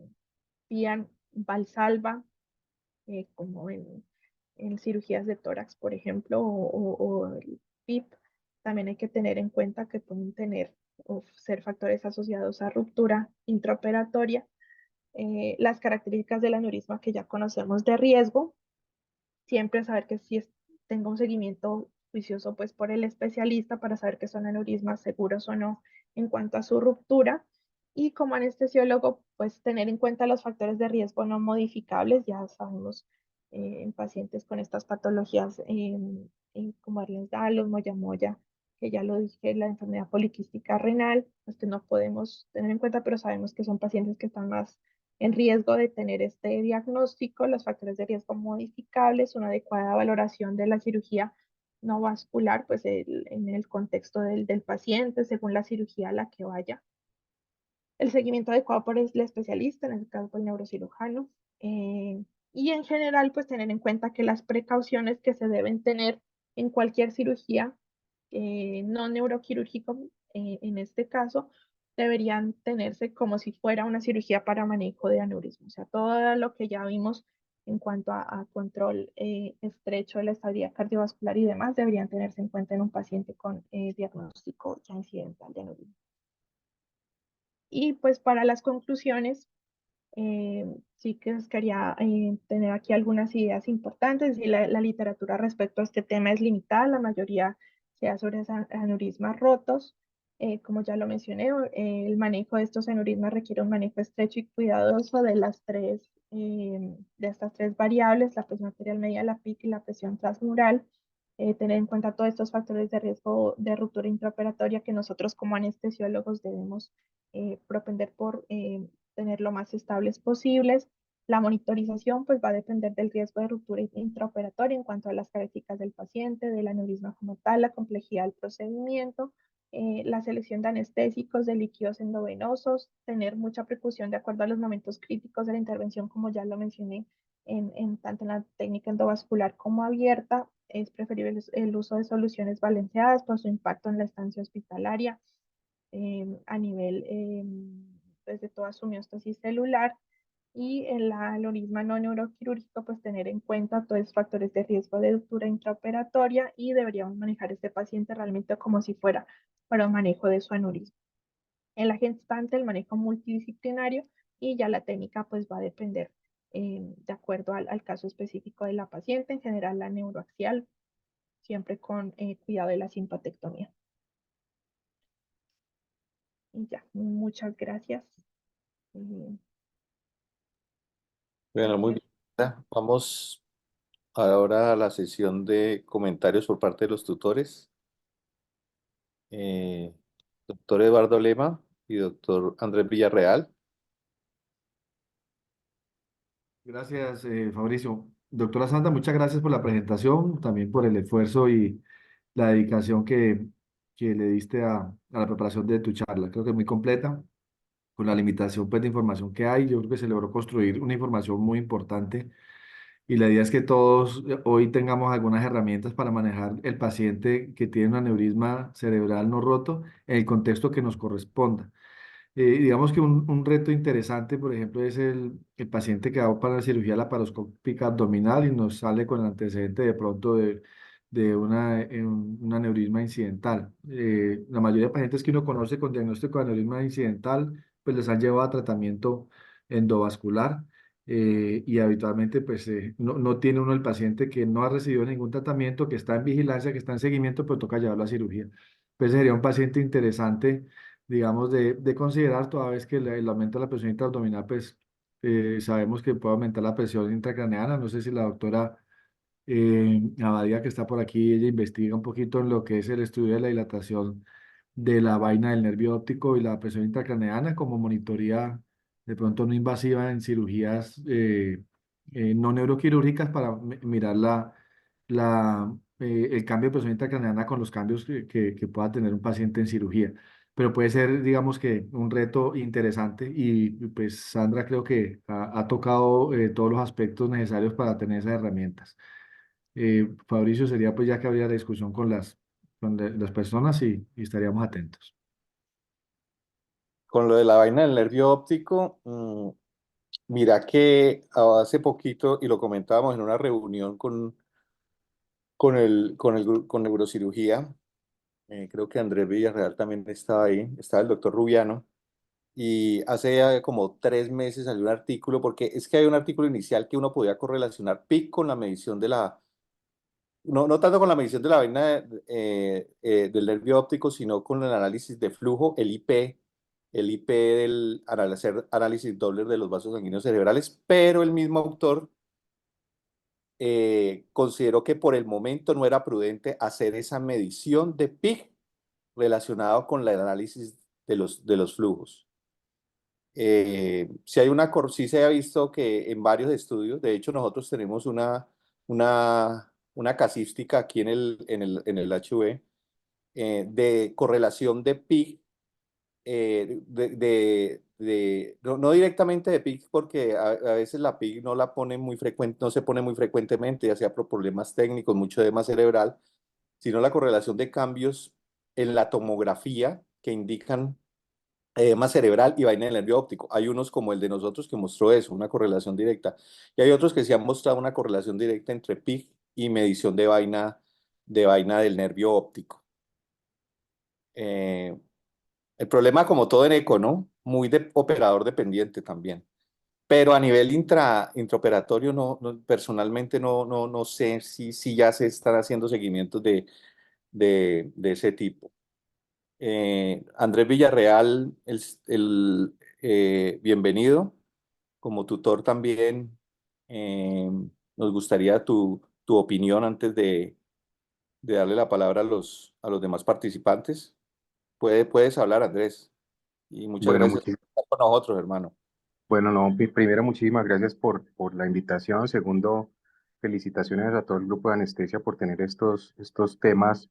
B: pidan Valsalva, como en cirugías de tórax, por ejemplo, o el PIP, también hay que tener en cuenta que pueden tener o ser factores asociados a ruptura intraoperatoria. Las características del aneurisma que ya conocemos de riesgo, siempre saber que si tengo un seguimiento juicioso pues por el especialista para saber que son aneurismas seguros o no en cuanto a su ruptura. Y como anestesiólogo, pues tener en cuenta los factores de riesgo no modificables, ya sabemos, en pacientes con estas patologías, como Ehlers-Danlos, Moyamoya, que ya lo dije, la enfermedad poliquística renal, pues que no podemos tener en cuenta, pero sabemos que son pacientes que están más en riesgo de tener este diagnóstico, los factores de riesgo modificables, una adecuada valoración de la cirugía no vascular, pues en el contexto del paciente, según la cirugía a la que vaya. El seguimiento adecuado por el especialista, en este caso por el neurocirujano. eh, y en general, pues tener en cuenta que las precauciones que se deben tener en cualquier cirugía no neuroquirúrgico, en este caso, deberían tenerse como si fuera una cirugía para manejo de aneurisma. O sea, todo lo que ya vimos en cuanto a control estrecho de la estabilidad cardiovascular y demás deberían tenerse en cuenta en un paciente con diagnóstico ya incidental de aneurisma. Y pues para las conclusiones, sí que quería tener aquí algunas ideas importantes, y la literatura respecto a este tema es limitada, la mayoría sea sobre aneurismas rotos. Como ya lo mencioné, el manejo de estos aneurismas requiere un manejo estrecho y cuidadoso de estas tres variables, la presión arterial media, la PIC y la presión transmural. Tener en cuenta todos estos factores de riesgo de ruptura intraoperatoria que nosotros como anestesiólogos debemos propender por tener lo más estables posibles. La monitorización pues va a depender del riesgo de ruptura intraoperatoria en cuanto a las características del paciente, del aneurisma como tal, la complejidad del procedimiento, la selección de anestésicos, de líquidos endovenosos, tener mucha precaución de acuerdo a los momentos críticos de la intervención, como ya lo mencioné, tanto en la técnica endovascular como abierta. Es preferible el uso de soluciones balanceadas por su impacto en la estancia hospitalaria, a nivel desde toda su miostasis celular. Y en la aneurisma no neuroquirúrgico, pues tener en cuenta todos los factores de riesgo de ruptura intraoperatoria, y deberíamos manejar este paciente realmente como si fuera para un manejo de su aneurisma. En la gestante, el manejo multidisciplinario, y ya la técnica pues va a depender de acuerdo al caso específico de la paciente, en general la neuroaxial, siempre con cuidado de la simpatectomía. Y ya, muchas gracias. Eh,
A: Bueno, muy
B: gracias.
A: bien. Vamos ahora a la sesión de comentarios por parte de los tutores. Eh, Doctor Eduardo Lema y doctor Andrés Villarreal.
C: Gracias, Fabricio. Doctora Sandra, muchas gracias por la presentación, también por el esfuerzo y la dedicación que le diste a la preparación de tu charla. Creo que es muy completa, con la limitación pues, de información que hay. Yo creo que se logró construir una información muy importante y la idea es que todos hoy tengamos algunas herramientas para manejar el paciente que tiene un aneurisma cerebral no roto en el contexto que nos corresponda. Digamos que un reto interesante, por ejemplo, es el paciente que va para la cirugía laparoscópica abdominal y nos sale con el antecedente de pronto de un aneurisma incidental. La mayoría de pacientes que uno conoce con diagnóstico de aneurisma incidental, pues les han llevado a tratamiento endovascular y habitualmente pues no tiene uno el paciente que no ha recibido ningún tratamiento, que está en vigilancia, que está en seguimiento, pero toca llevarlo a cirugía. Pues sería un paciente interesante digamos, de considerar toda vez que el aumento de la presión intraabdominal, pues sabemos que puede aumentar la presión intracraneana. No sé si la doctora Abadía, que está por aquí, ella investiga un poquito en lo que es el estudio de la dilatación de la vaina del nervio óptico y la presión intracraneana como monitoría de pronto no invasiva en cirugías no neuroquirúrgicas para mirar el cambio de presión intracraneana con los cambios que pueda tener un paciente en cirugía. Pero puede ser, digamos que, un reto interesante y pues Sandra creo que ha tocado todos los aspectos necesarios para tener esas herramientas. Fabricio, sería pues ya que habría la discusión con las personas y estaríamos atentos.
A: Con lo de la vaina del nervio óptico, mira que hace poquito, y lo comentábamos en una reunión con neurocirugía, creo que Andrés Villarreal también estaba ahí, estaba el doctor Rubiano, y hace como 3 meses salió un artículo, porque es que hay un artículo inicial que uno podía correlacionar PIC con la medición de la, no tanto con la medición de la vaina del nervio óptico, sino con el análisis de flujo, el IP al hacer análisis dobles de los vasos sanguíneos cerebrales, pero el mismo autor consideró que por el momento no era prudente hacer esa medición de PIC relacionado con el análisis de los flujos. Sí se ha visto que en varios estudios, de hecho nosotros tenemos una casística aquí en el HV de correlación de PIC, no directamente de PIC porque a veces la PIC no la pone muy frecuente, no se pone muy frecuentemente, ya sea por problemas técnicos, mucho edema cerebral, sino la correlación de cambios en la tomografía que indican edema cerebral y vaina del nervio óptico. Hay unos como el de nosotros que mostró eso, una correlación directa, y hay otros que sí han mostrado una correlación directa entre PIC y medición de vaina del nervio óptico. Eh, el problema, como todo en eco, ¿no? Muy de operador dependiente también. Pero a nivel intraoperatorio, personalmente no sé si ya se están haciendo seguimientos de ese tipo. Andrés Villarreal, bienvenido. Como tutor también, eh, nos gustaría tu opinión antes de darle la palabra a los demás participantes. Puedes hablar, Andrés. Y muchas
D: Bueno,
A: gracias por estar con nosotros, hermano.
D: bueno, no, primero muchísimas gracias por la invitación. Segundo, felicitaciones a todo el grupo de anestesia por tener estos temas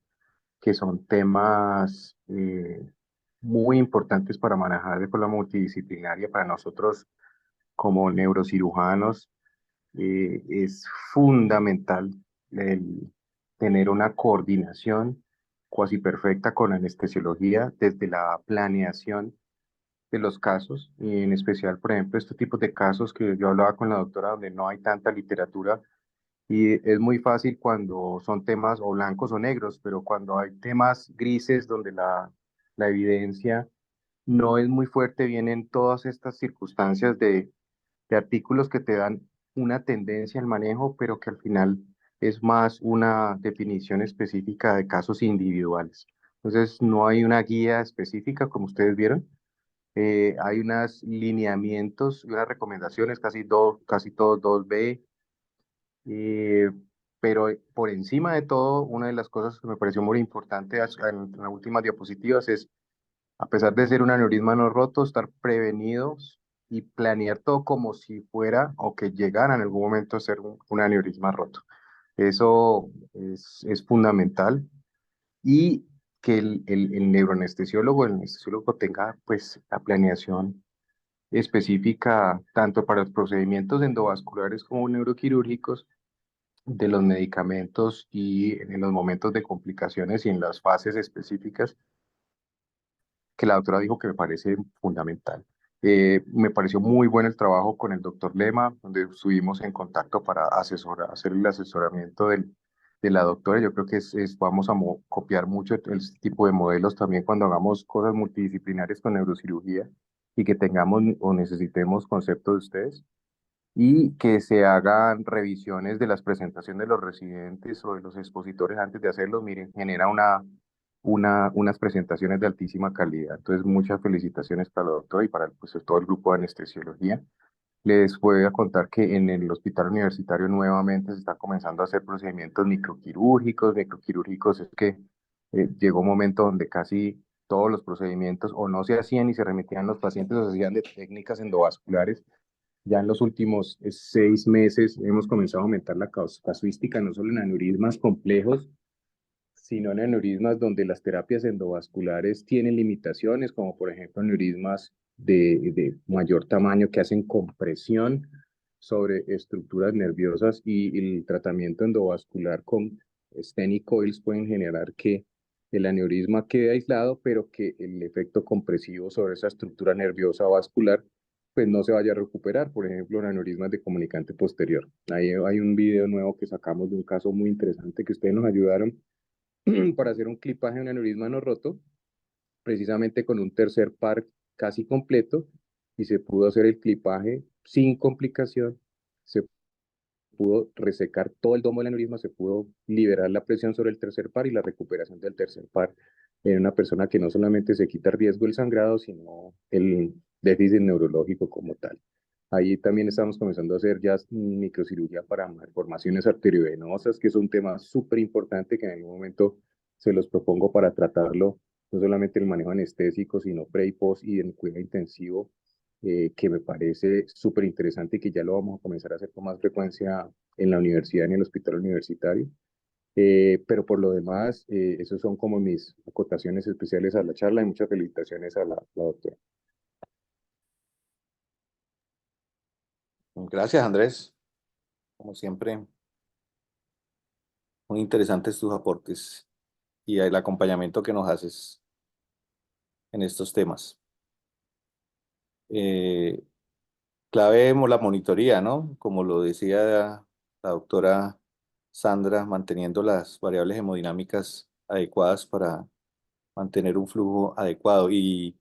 D: que son temas muy importantes para manejar de forma multidisciplinaria para nosotros como neurocirujanos. Es fundamental el tener una coordinación cuasi perfecta con la anestesiología desde la planeación de los casos, y en especial, por ejemplo, estos tipos de casos que yo hablaba con la doctora donde no hay tanta literatura y es muy fácil cuando son temas o blancos o negros, pero cuando hay temas grises donde la evidencia no es muy fuerte, vienen todas estas circunstancias de artículos que te dan una tendencia al manejo, pero que al final es más una definición específica de casos individuales. Entonces, no hay una guía específica, como ustedes vieron. Hay unos lineamientos y unas recomendaciones, casi todos 2B. eh, pero por encima de todo, una de las cosas que me pareció muy importante en las últimas diapositivas es, a pesar de ser un aneurisma no roto, estar prevenidos y planear todo como si fuera o que llegara en algún momento a ser un aneurisma roto. Eso es fundamental. Y que el neuroanestesiólogo, el anestesiólogo tenga pues la planeación específica tanto para los procedimientos endovasculares como neuroquirúrgicos de los medicamentos y en los momentos de complicaciones y en las fases específicas que la doctora dijo que me parece fundamental. Me pareció muy bueno el trabajo con el doctor Lema, donde estuvimos en contacto para hacer el asesoramiento de la doctora. Yo creo que vamos a copiar mucho este tipo de modelos también cuando hagamos cosas multidisciplinarias con neurocirugía y que tengamos o necesitemos conceptos de ustedes y que se hagan revisiones de las presentaciones de los residentes o de los expositores antes de hacerlos. Miren, genera unas presentaciones de altísima calidad. Entonces, muchas felicitaciones para la doctora y para pues, todo el grupo de anestesiología. Les voy a contar que en el hospital universitario nuevamente se está comenzando a hacer procedimientos microquirúrgicos. Microquirúrgicos es que llegó un momento donde casi todos los procedimientos o no se hacían y se remitían los pacientes o se hacían de técnicas endovasculares. Ya en los últimos 6 meses hemos comenzado a aumentar la casuística, no solo en aneurismas complejos, sino en aneurismas donde las terapias endovasculares tienen limitaciones, como por ejemplo aneurismas de mayor tamaño que hacen compresión sobre estructuras nerviosas y el tratamiento endovascular con stent coils pueden generar que el aneurisma quede aislado, pero que el efecto compresivo sobre esa estructura nerviosa vascular pues no se vaya a recuperar, por ejemplo, en aneurismas de comunicante posterior. Ahí hay un video nuevo que sacamos de un caso muy interesante que ustedes nos ayudaron para hacer un clipaje de un aneurisma no roto, precisamente con un tercer par casi completo, y se pudo hacer el clipaje sin complicación, se pudo resecar todo el domo del aneurisma, se pudo liberar la presión sobre el tercer par y la recuperación del tercer par en una persona que no solamente se quita el riesgo del sangrado, sino el déficit neurológico como tal. Ahí también estamos comenzando a hacer ya microcirugía para malformaciones arteriovenosas, que es un tema súper importante que en algún momento se los propongo para tratarlo, no solamente el manejo anestésico, sino pre y post y en cuidado intensivo, que me parece súper interesante y que ya lo vamos a comenzar a hacer con más frecuencia en la universidad, en el hospital universitario. Pero por lo demás, esos son como mis acotaciones especiales a la charla y muchas felicitaciones a la doctora.
A: Gracias, Andrés. Como siempre, muy interesantes tus aportes y el acompañamiento que nos haces en estos temas. Eh, Clave la monitoría, ¿no? Como lo decía la doctora Sandra, manteniendo las variables hemodinámicas adecuadas para mantener un flujo adecuado y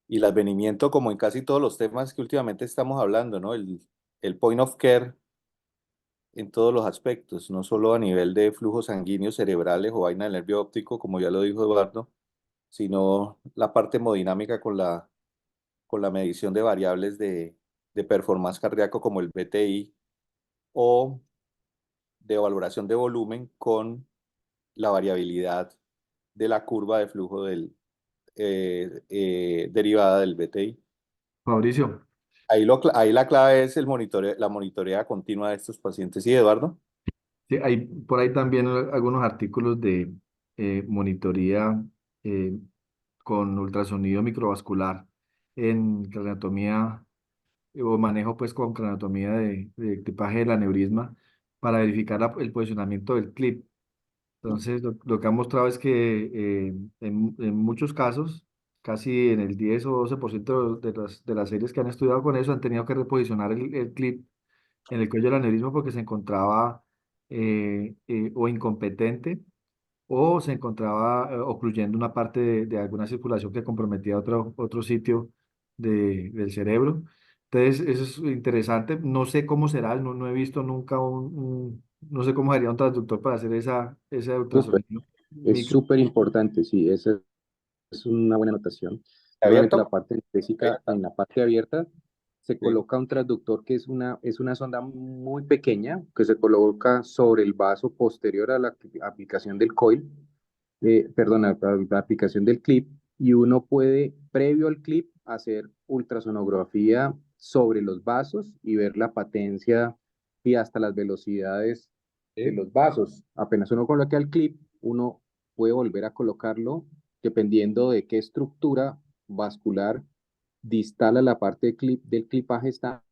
A: el advenimiento, como en casi todos los temas que últimamente estamos hablando, ¿no? El point of care en todos los aspectos, no solo a nivel de flujos sanguíneos cerebrales o vaina del nervio óptico, como ya lo dijo Eduardo, sino la parte hemodinámica con la medición de variables de performance cardíaco como el BTI o de valoración de volumen con la variabilidad de la curva de flujo derivada del BTI.
C: Fabricio,
A: Ahí la clave es la monitorea continua de estos pacientes. ¿Sí, Eduardo?
C: sí, hay por ahí también algunos artículos de monitoría eh, con ultrasonido microvascular en craneotomía o manejo pues con craneotomía de clipaje del aneurisma para verificar el posicionamiento del clip. Entonces, lo que ha mostrado es que en muchos casos, casi en el 10 o 12% de las series que han estudiado con eso, han tenido que reposicionar el clip en el cuello del aneurisma porque se encontraba o incompetente o se encontraba ocluyendo una parte de alguna circulación que comprometía otro sitio del cerebro. Entonces, eso es interesante. No sé cómo será, no he visto nunca no sé cómo sería un transductor para hacer ese
D: Súper.
C: ultrasonido.
D: Es
C: Micro,
D: súper importante, sí, esa es una buena anotación. Obviamente la
A: ¿Abierto?
D: parte anestésica, en la parte abierta, se
A: Sí.
D: coloca un transductor que es una sonda muy pequeña que se coloca sobre el vaso posterior a la aplicación del coil, perdón, a la aplicación del clip, y uno puede, previo al clip, hacer ultrasonografía sobre los vasos y ver la patencia y hasta las velocidades de
A: Sí.
D: los vasos. Apenas uno coloca el clip, uno puede volver a colocarlo dependiendo de qué estructura vascular distal a la parte del clipaje está,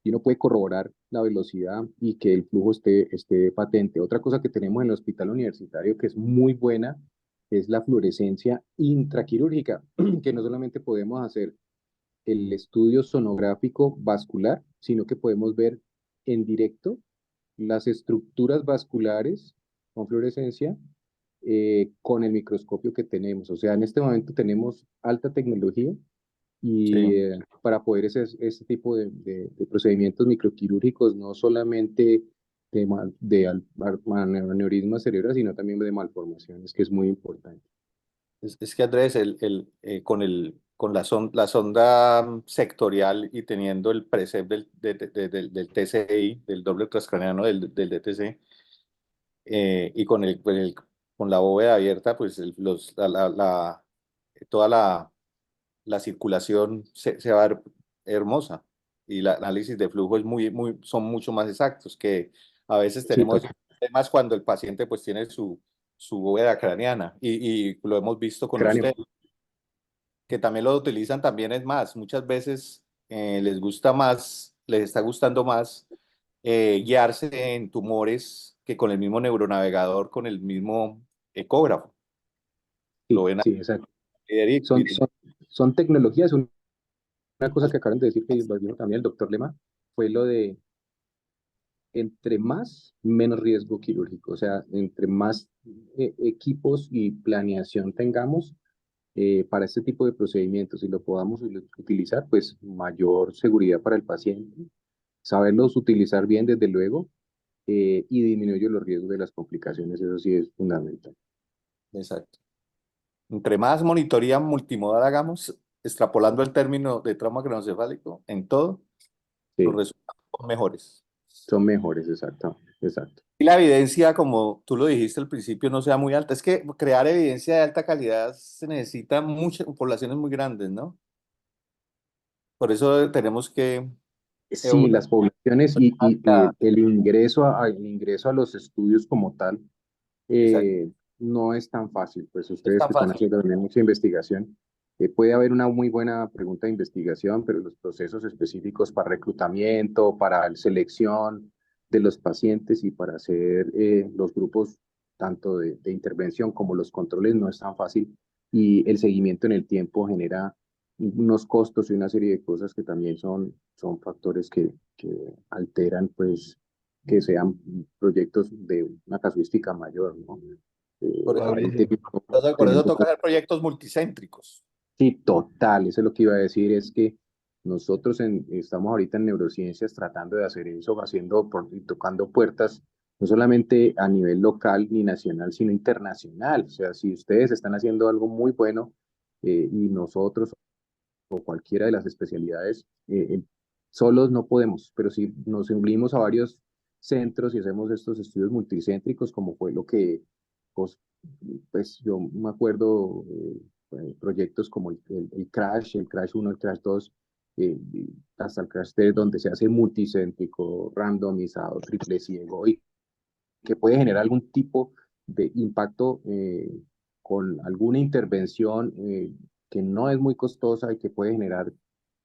D: y uno puede corroborar la velocidad y que el flujo esté patente. Otra cosa que tenemos en el hospital universitario que es muy buena es la fluorescencia intraquirúrgica, que no solamente podemos hacer el estudio sonográfico vascular, sino que podemos ver en directo las estructuras vasculares con fluorescencia con el microscopio que tenemos. O sea, en este momento tenemos alta tecnología
A: Sí.
D: y para poder hacer este tipo de procedimientos microquirúrgicos, no solamente de aneurisma cerebral, sino también de malformaciones, que es muy importante.
A: Es que Andrés, con la sonda sectorial y teniendo el precept del TCI, del doble transcraniano del DTC, y con la bóveda abierta, pues toda la circulación se va a ver hermosa y el análisis de flujo son mucho más exactos que a veces
D: Sí,
A: tenemos problemas cuando el paciente pues tiene su bóveda craneana y lo hemos visto con
D: cráneo.
A: usted, que también lo utilizan también es más, muchas veces les está gustando más guiarse en tumores que con el mismo neuronavegador, con el mismo ecógrafo. Lo
D: Sí,
A: ven ahí,
D: sí, exacto.
A: Eric,
D: Son, son, son tecnologías. Una cosa que acaban de decir que lo dijo también el doctor Lema fue lo de entre más, menos riesgo quirúrgico. O sea, entre más equipos y planeación tengamos para este tipo de procedimientos y lo podamos utilizar, pues mayor seguridad para el paciente, saberlos utilizar bien desde luego y disminuye los riesgos de las complicaciones, eso sí es fundamental.
A: exacto. Entre más monitoría multimodal hagamos, extrapolando el término de trauma craneoencefálico en todo, los
D: Sí,
A: resultados son mejores.
D: son mejores, exacto, exacto.
A: Y la evidencia, como tú lo dijiste al principio, no sea muy alta. Es que crear evidencia de alta calidad se necesita muchas poblaciones muy grandes, ¿no? Por eso tenemos que
D: Sí,
A: evolucionar.
D: las poblaciones y el ingreso a los estudios como tal
A: Exacto.
D: no es tan fácil. Pues
A: Es
D: ustedes
A: tan
D: que están
A: fácil.
D: haciendo también mucha investigación, puede haber una muy buena pregunta de investigación, pero los procesos específicos para reclutamiento, para la selección de los pacientes y para hacer los grupos tanto de intervención como los controles no es tan fácil y el seguimiento en el tiempo genera unos costos y una serie de cosas que también son factores que alteran pues que sean proyectos de una casuística mayor, ¿no? Ahorita
C: Fabricio.
A: Por eso
D: tenemos,
A: toca hacer proyectos multicéntricos.
D: sí, total, eso es lo que iba a decir, es que nosotros estamos ahorita en neurociencias tratando de hacer eso, y tocando puertas, no solamente a nivel local ni nacional, sino internacional. O sea, si ustedes están haciendo algo muy bueno y nosotros o cualquiera de las especialidades, solos no podemos, pero si nos unimos a varios centros y hacemos estos estudios multicéntricos, como fue lo que, pues, pues yo me acuerdo, proyectos como el Crash 1, el Crash 2, hasta el Crash 3, donde se hace multicéntrico, randomizado, triple ciego, y que puede generar algún tipo de impacto con alguna intervención que no es muy costosa y que puede generar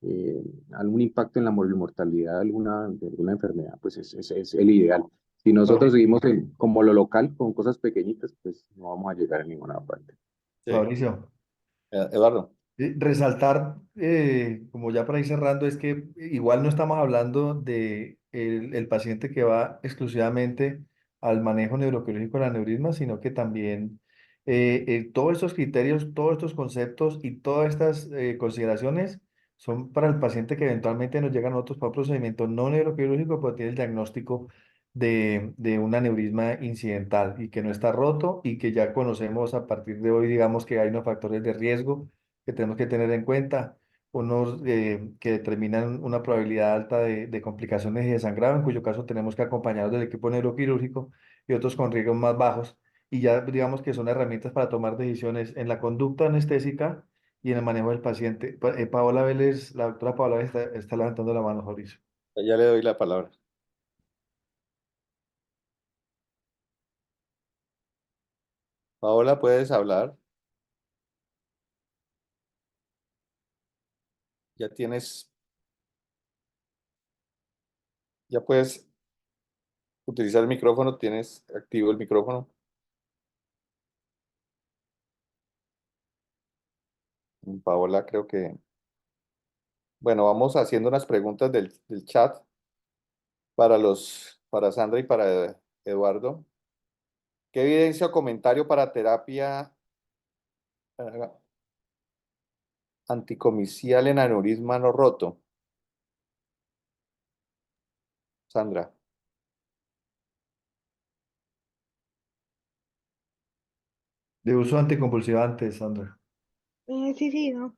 D: eh, algún impacto en la mortalidad de alguna enfermedad, pues es el ideal. Si nosotros seguimos como lo local con cosas pequeñitas, pues no vamos a llegar a ninguna parte.
A: Sí.
C: Fabricio.
A: Eduardo.
C: Resaltar, como ya para ir cerrando, es que igual no estamos hablando de el paciente que va exclusivamente al manejo neuroquirúrgico del aneurisma, sino que también todos estos criterios, todos estos conceptos y todas estas consideraciones son para el paciente que eventualmente nos llega a nosotros para un procedimiento no neuroquirúrgico, pero tiene el diagnóstico de un aneurisma incidental y que no está roto y que ya conocemos a partir de hoy, digamos que hay unos factores de riesgo que tenemos que tener en cuenta, unos que determinan una probabilidad alta de complicaciones y de sangrado, en cuyo caso tenemos que acompañarnos del equipo neuroquirúrgico y otros con riesgos más bajos. Y ya digamos que son herramientas para tomar decisiones en la conducta anestésica y en el manejo del paciente. Paola Vélez, la doctora Paola Vélez está levantando la mano, Mauricio.
A: Ya le doy la palabra. Paola, ¿puedes hablar? Ya tienes, ya puedes utilizar el micrófono, tienes activo el micrófono. Paola, creo que, bueno, vamos haciendo unas preguntas del chat para Sandra y para Eduardo. ¿Qué evidencia o comentario para terapia eh, anticomicial en aneurisma no roto? Sandra.
C: De uso anticonvulsivante, Sandra.
B: Sí, sí, no.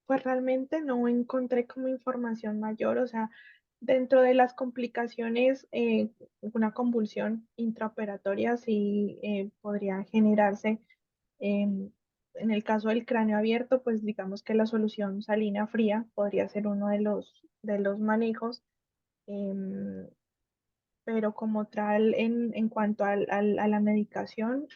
B: Pues realmente no encontré como información mayor, o sea, dentro de las complicaciones, una convulsión intraoperatoria sí podría generarse. En el caso del cráneo abierto, pues digamos que la solución salina fría podría ser uno de los manejos, em, pero como tal, en cuanto a la medicación,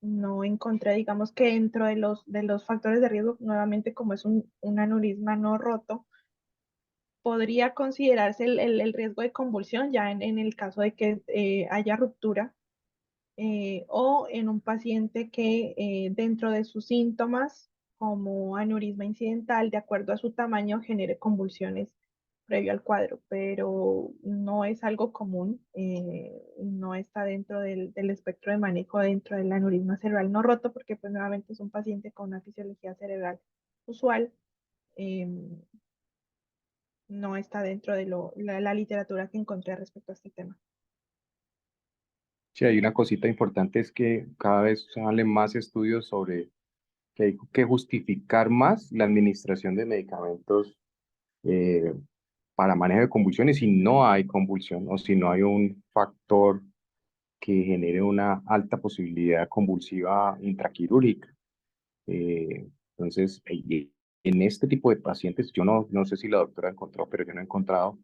B: no encontré, digamos que dentro de los factores de riesgo, nuevamente como es un aneurisma no roto, podría considerarse el riesgo de convulsión ya en el caso de que haya ruptura o en un paciente que dentro de sus síntomas, como aneurisma incidental, de acuerdo a su tamaño, genere convulsiones previo al cuadro, pero no es algo común, no está dentro del espectro de manejo dentro del aneurisma cerebral no roto, porque pues nuevamente es un paciente con una fisiología cerebral usual, eh, no está dentro de la literatura que encontré respecto a este tema.
D: Sí, hay una cosita importante, es que cada vez salen más estudios sobre que hay que justificar más la administración de medicamentos eh, para manejo de convulsiones si no hay convulsión o si no hay un factor que genere una alta posibilidad convulsiva intraquirúrgica. Entonces, en este tipo de pacientes, yo no sé si la doctora encontró, pero yo no he encontrado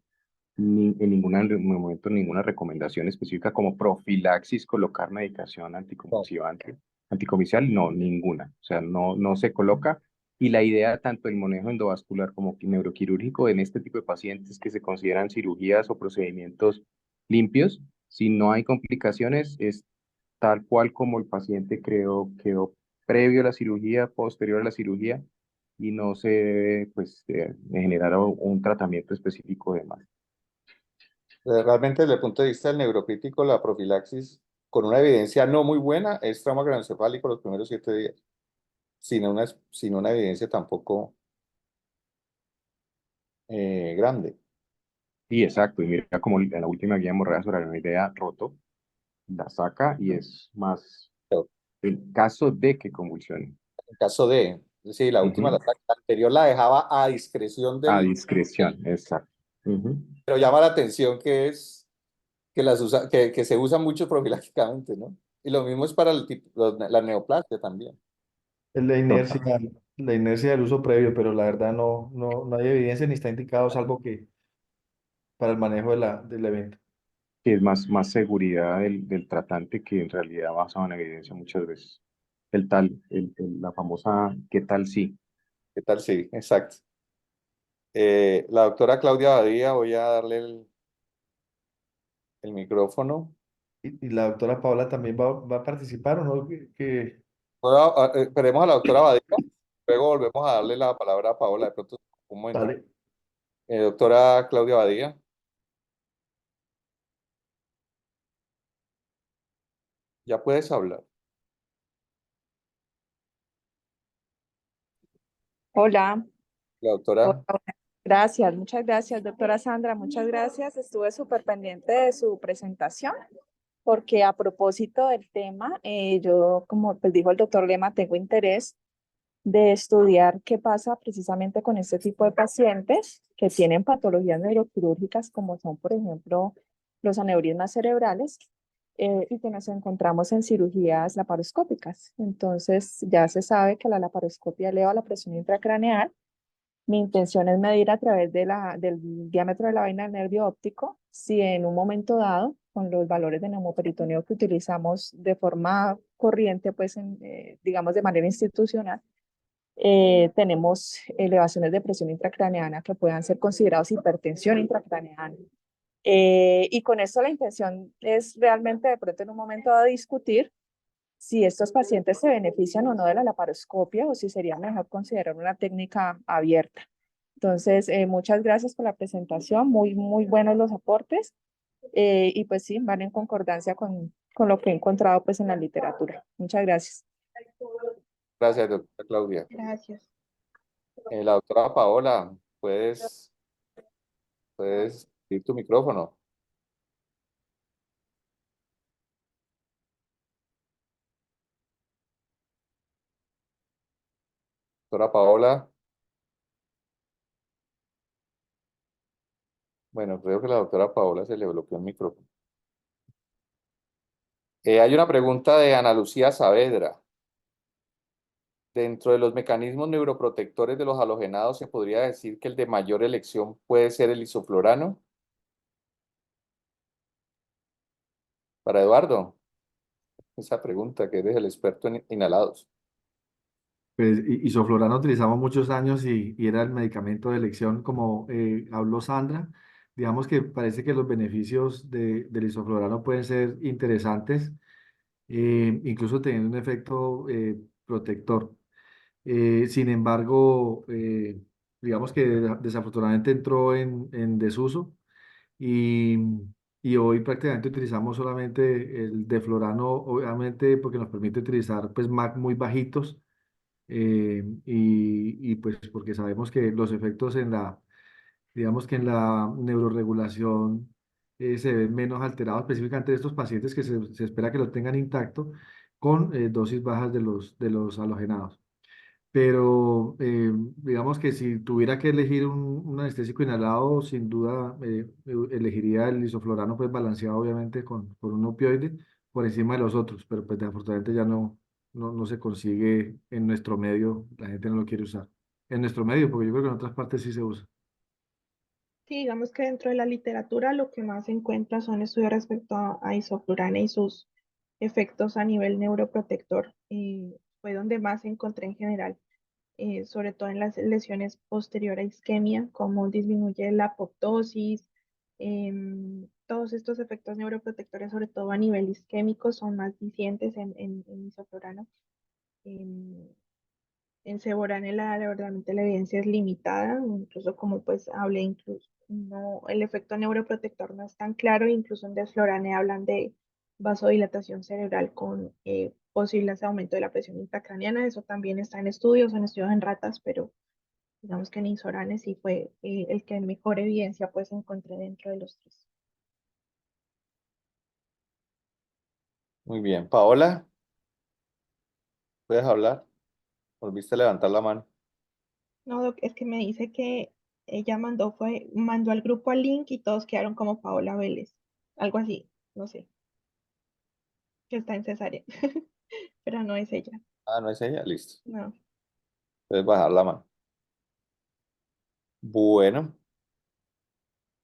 D: en ningún momento ninguna recomendación específica como profilaxis, colocar medicación
A: No.
D: anticonvulsivante, anticomicial, no, ninguna. O sea, no se coloca. Y la idea tanto del manejo endovascular como neuroquirúrgico en este tipo de pacientes que se consideran cirugías o procedimientos limpios, si no hay complicaciones, es tal cual como el paciente quedó previo a la cirugía, posterior a la cirugía, y no se debe pues, de generar un tratamiento específico de más.
A: Realmente desde el punto de vista del neuropítico, la profilaxis, con una evidencia no muy buena, es trauma craneoencefálico los primeros 7 días, sin una evidencia tampoco grande.
D: Y exacto, y mira como en la última guía de hemorragia sobre la idea roto, la saca y es más
A: Pero
D: el caso de que convulsione.
A: en caso de, sí, la última,
D: Ujú.
A: la anterior la dejaba a discreción
D: A
A: del,
D: discreción, exacto. Ujú.
A: pero llama la atención que es que se usa mucho profilácticamente, ¿no? Y lo mismo es para la neoplasia también.
C: Es
D: Total.
C: la inercia del uso previo, pero la verdad no hay evidencia ni está indicado, salvo que para el manejo del evento.
D: Que es más seguridad del tratante que en realidad basado en evidencia muchas veces. La famosa ¿qué tal sí?
A: ¿Qué tal? Sí, exacto. La doctora Claudia Badía, voy a darle el micrófono.
C: Y la doctora Paola también va a participar, ¿o no?
A: Esperemos a la doctora Badía, luego volvemos a darle la palabra a Paola, de pronto un momento.
C: Vale.
A: Doctora Claudia Badía, ya puedes hablar.
E: Hola,
A: La doctora,
E: hola, Gracias, muchas gracias, doctora Sandra, muchas gracias. Estuve súper pendiente de su presentación, porque a propósito del tema, yo, como pues dijo el doctor Lema, tengo interés de estudiar qué pasa precisamente con este tipo de pacientes que tienen patologías neuroquirúrgicas, como son, por ejemplo, los aneurismas cerebrales, y que nos encontramos en cirugías laparoscópicas. Entonces, ya se sabe que la laparoscopia eleva la presión intracraneal. Mi intención es medir a través del diámetro de la vaina del nervio óptico si en un momento dado, con los valores de neumoperitoneo que utilizamos de forma corriente, pues digamos de manera institucional, tenemos elevaciones de presión intracraneana que puedan ser considerados hipertensión intracraneana. Y con esto la intención es realmente de pronto en un momento dado discutir si estos pacientes se benefician o no de la laparoscopia o si sería mejor considerar una técnica abierta. Entonces, muchas gracias por la presentación, muy buenos los aportes, y pues sí, van en concordancia con lo que he encontrado pues en la literatura. Muchas gracias.
A: Gracias, doctora Claudia.
B: Gracias.
A: La doctora Paola, puedes abrir tu micrófono. Doctora Paola. Bueno, creo que la doctora Paola se le bloqueó el micrófono. Hay una pregunta de Ana Lucía Saavedra. Dentro de los mecanismos neuroprotectores de los halogenados, ¿se podría decir que el de mayor elección puede ser el isoflurano? Para Eduardo, esa pregunta, que eres el experto en inhalados.
C: Pues isoflurano utilizamos muchos años y era el medicamento de elección, como habló Sandra. Digamos que parece que los beneficios del isoflurano pueden ser interesantes, incluso teniendo un efecto protector. Sin embargo, digamos que desafortunadamente entró en desuso y, y hoy prácticamente utilizamos solamente el deflorano, obviamente porque nos permite utilizar pues MAC muy bajitos, y pues porque sabemos que los efectos digamos que en la neuroregulación se ven menos alterados, específicamente de estos pacientes que se espera que lo tengan intacto con dosis bajas de los halogenados. Pero digamos que si tuviera que elegir un anestésico inhalado, sin duda elegiría el isoflurano, pues balanceado obviamente con un opioide por encima de los otros, pero pues desafortunadamente ya no se consigue en nuestro medio, la gente no lo quiere usar. En nuestro medio, porque yo creo que en otras partes sí se usa.
B: Sí, digamos que dentro de la literatura lo que más se encuentra son estudios respecto a isoflurana y sus efectos a nivel neuroprotector. Fue donde más encontré en general, sobre todo en las lesiones posterior a isquemia, cómo disminuye la apoptosis. Todos estos efectos neuroprotectores, sobre todo a nivel isquémico, son más disidentes en isoflurana. Em, en Seborrhea verdaderamente la evidencia es limitada, incluso como pues hablé, incluso no, el efecto neuroprotector no es tan claro, incluso en Desflorane hablan de vasodilatación cerebral con posibles aumento de la presión intracraneana. Eso también está en estudios en ratas, pero digamos que en Isorane sí fue el que mejor evidencia pues encontré dentro de los tres.
A: Muy bien. Paola, ¿puedes hablar? Volviste a levantar la mano.
B: No, Doc, es que me dice que ella mandó al grupo el link y todos quedaron como Paola Vélez, algo así, no sé, que está en cesárea, pero no es ella,
A: Ah, no es ella, listo.
B: no.
A: Puedes bajar la mano. Bueno,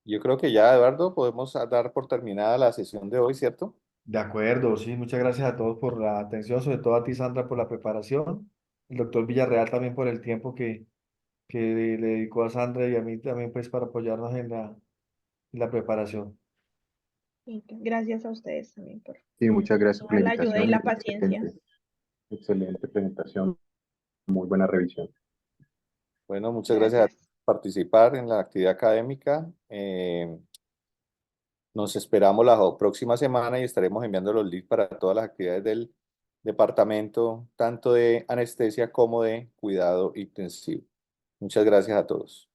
A: yo creo que ya, Eduardo, podemos dar por terminada la sesión de hoy, ¿cierto?
C: De acuerdo, sí, muchas gracias a todos por la atención, sobre todo a ti, Sandra, por la preparación, el doctor Villarreal también por el tiempo que le dedicó a Sandra y a mí también pues para apoyarnos en la preparación.
B: Y gracias a ustedes también por
D: Sí, muchas gracias por
B: toda
D: la
B: la ayuda y
D: invitación.
B: la paciencia.
D: Excelente, excelente presentación, muy buena revisión.
A: Bueno, muchas gracias
B: Gracias.
A: por participar en la actividad académica. Nos esperamos la próxima semana y estaremos enviando los links para todas las actividades del departamento, tanto de anestesia como de cuidado intensivo. Muchas gracias a todos.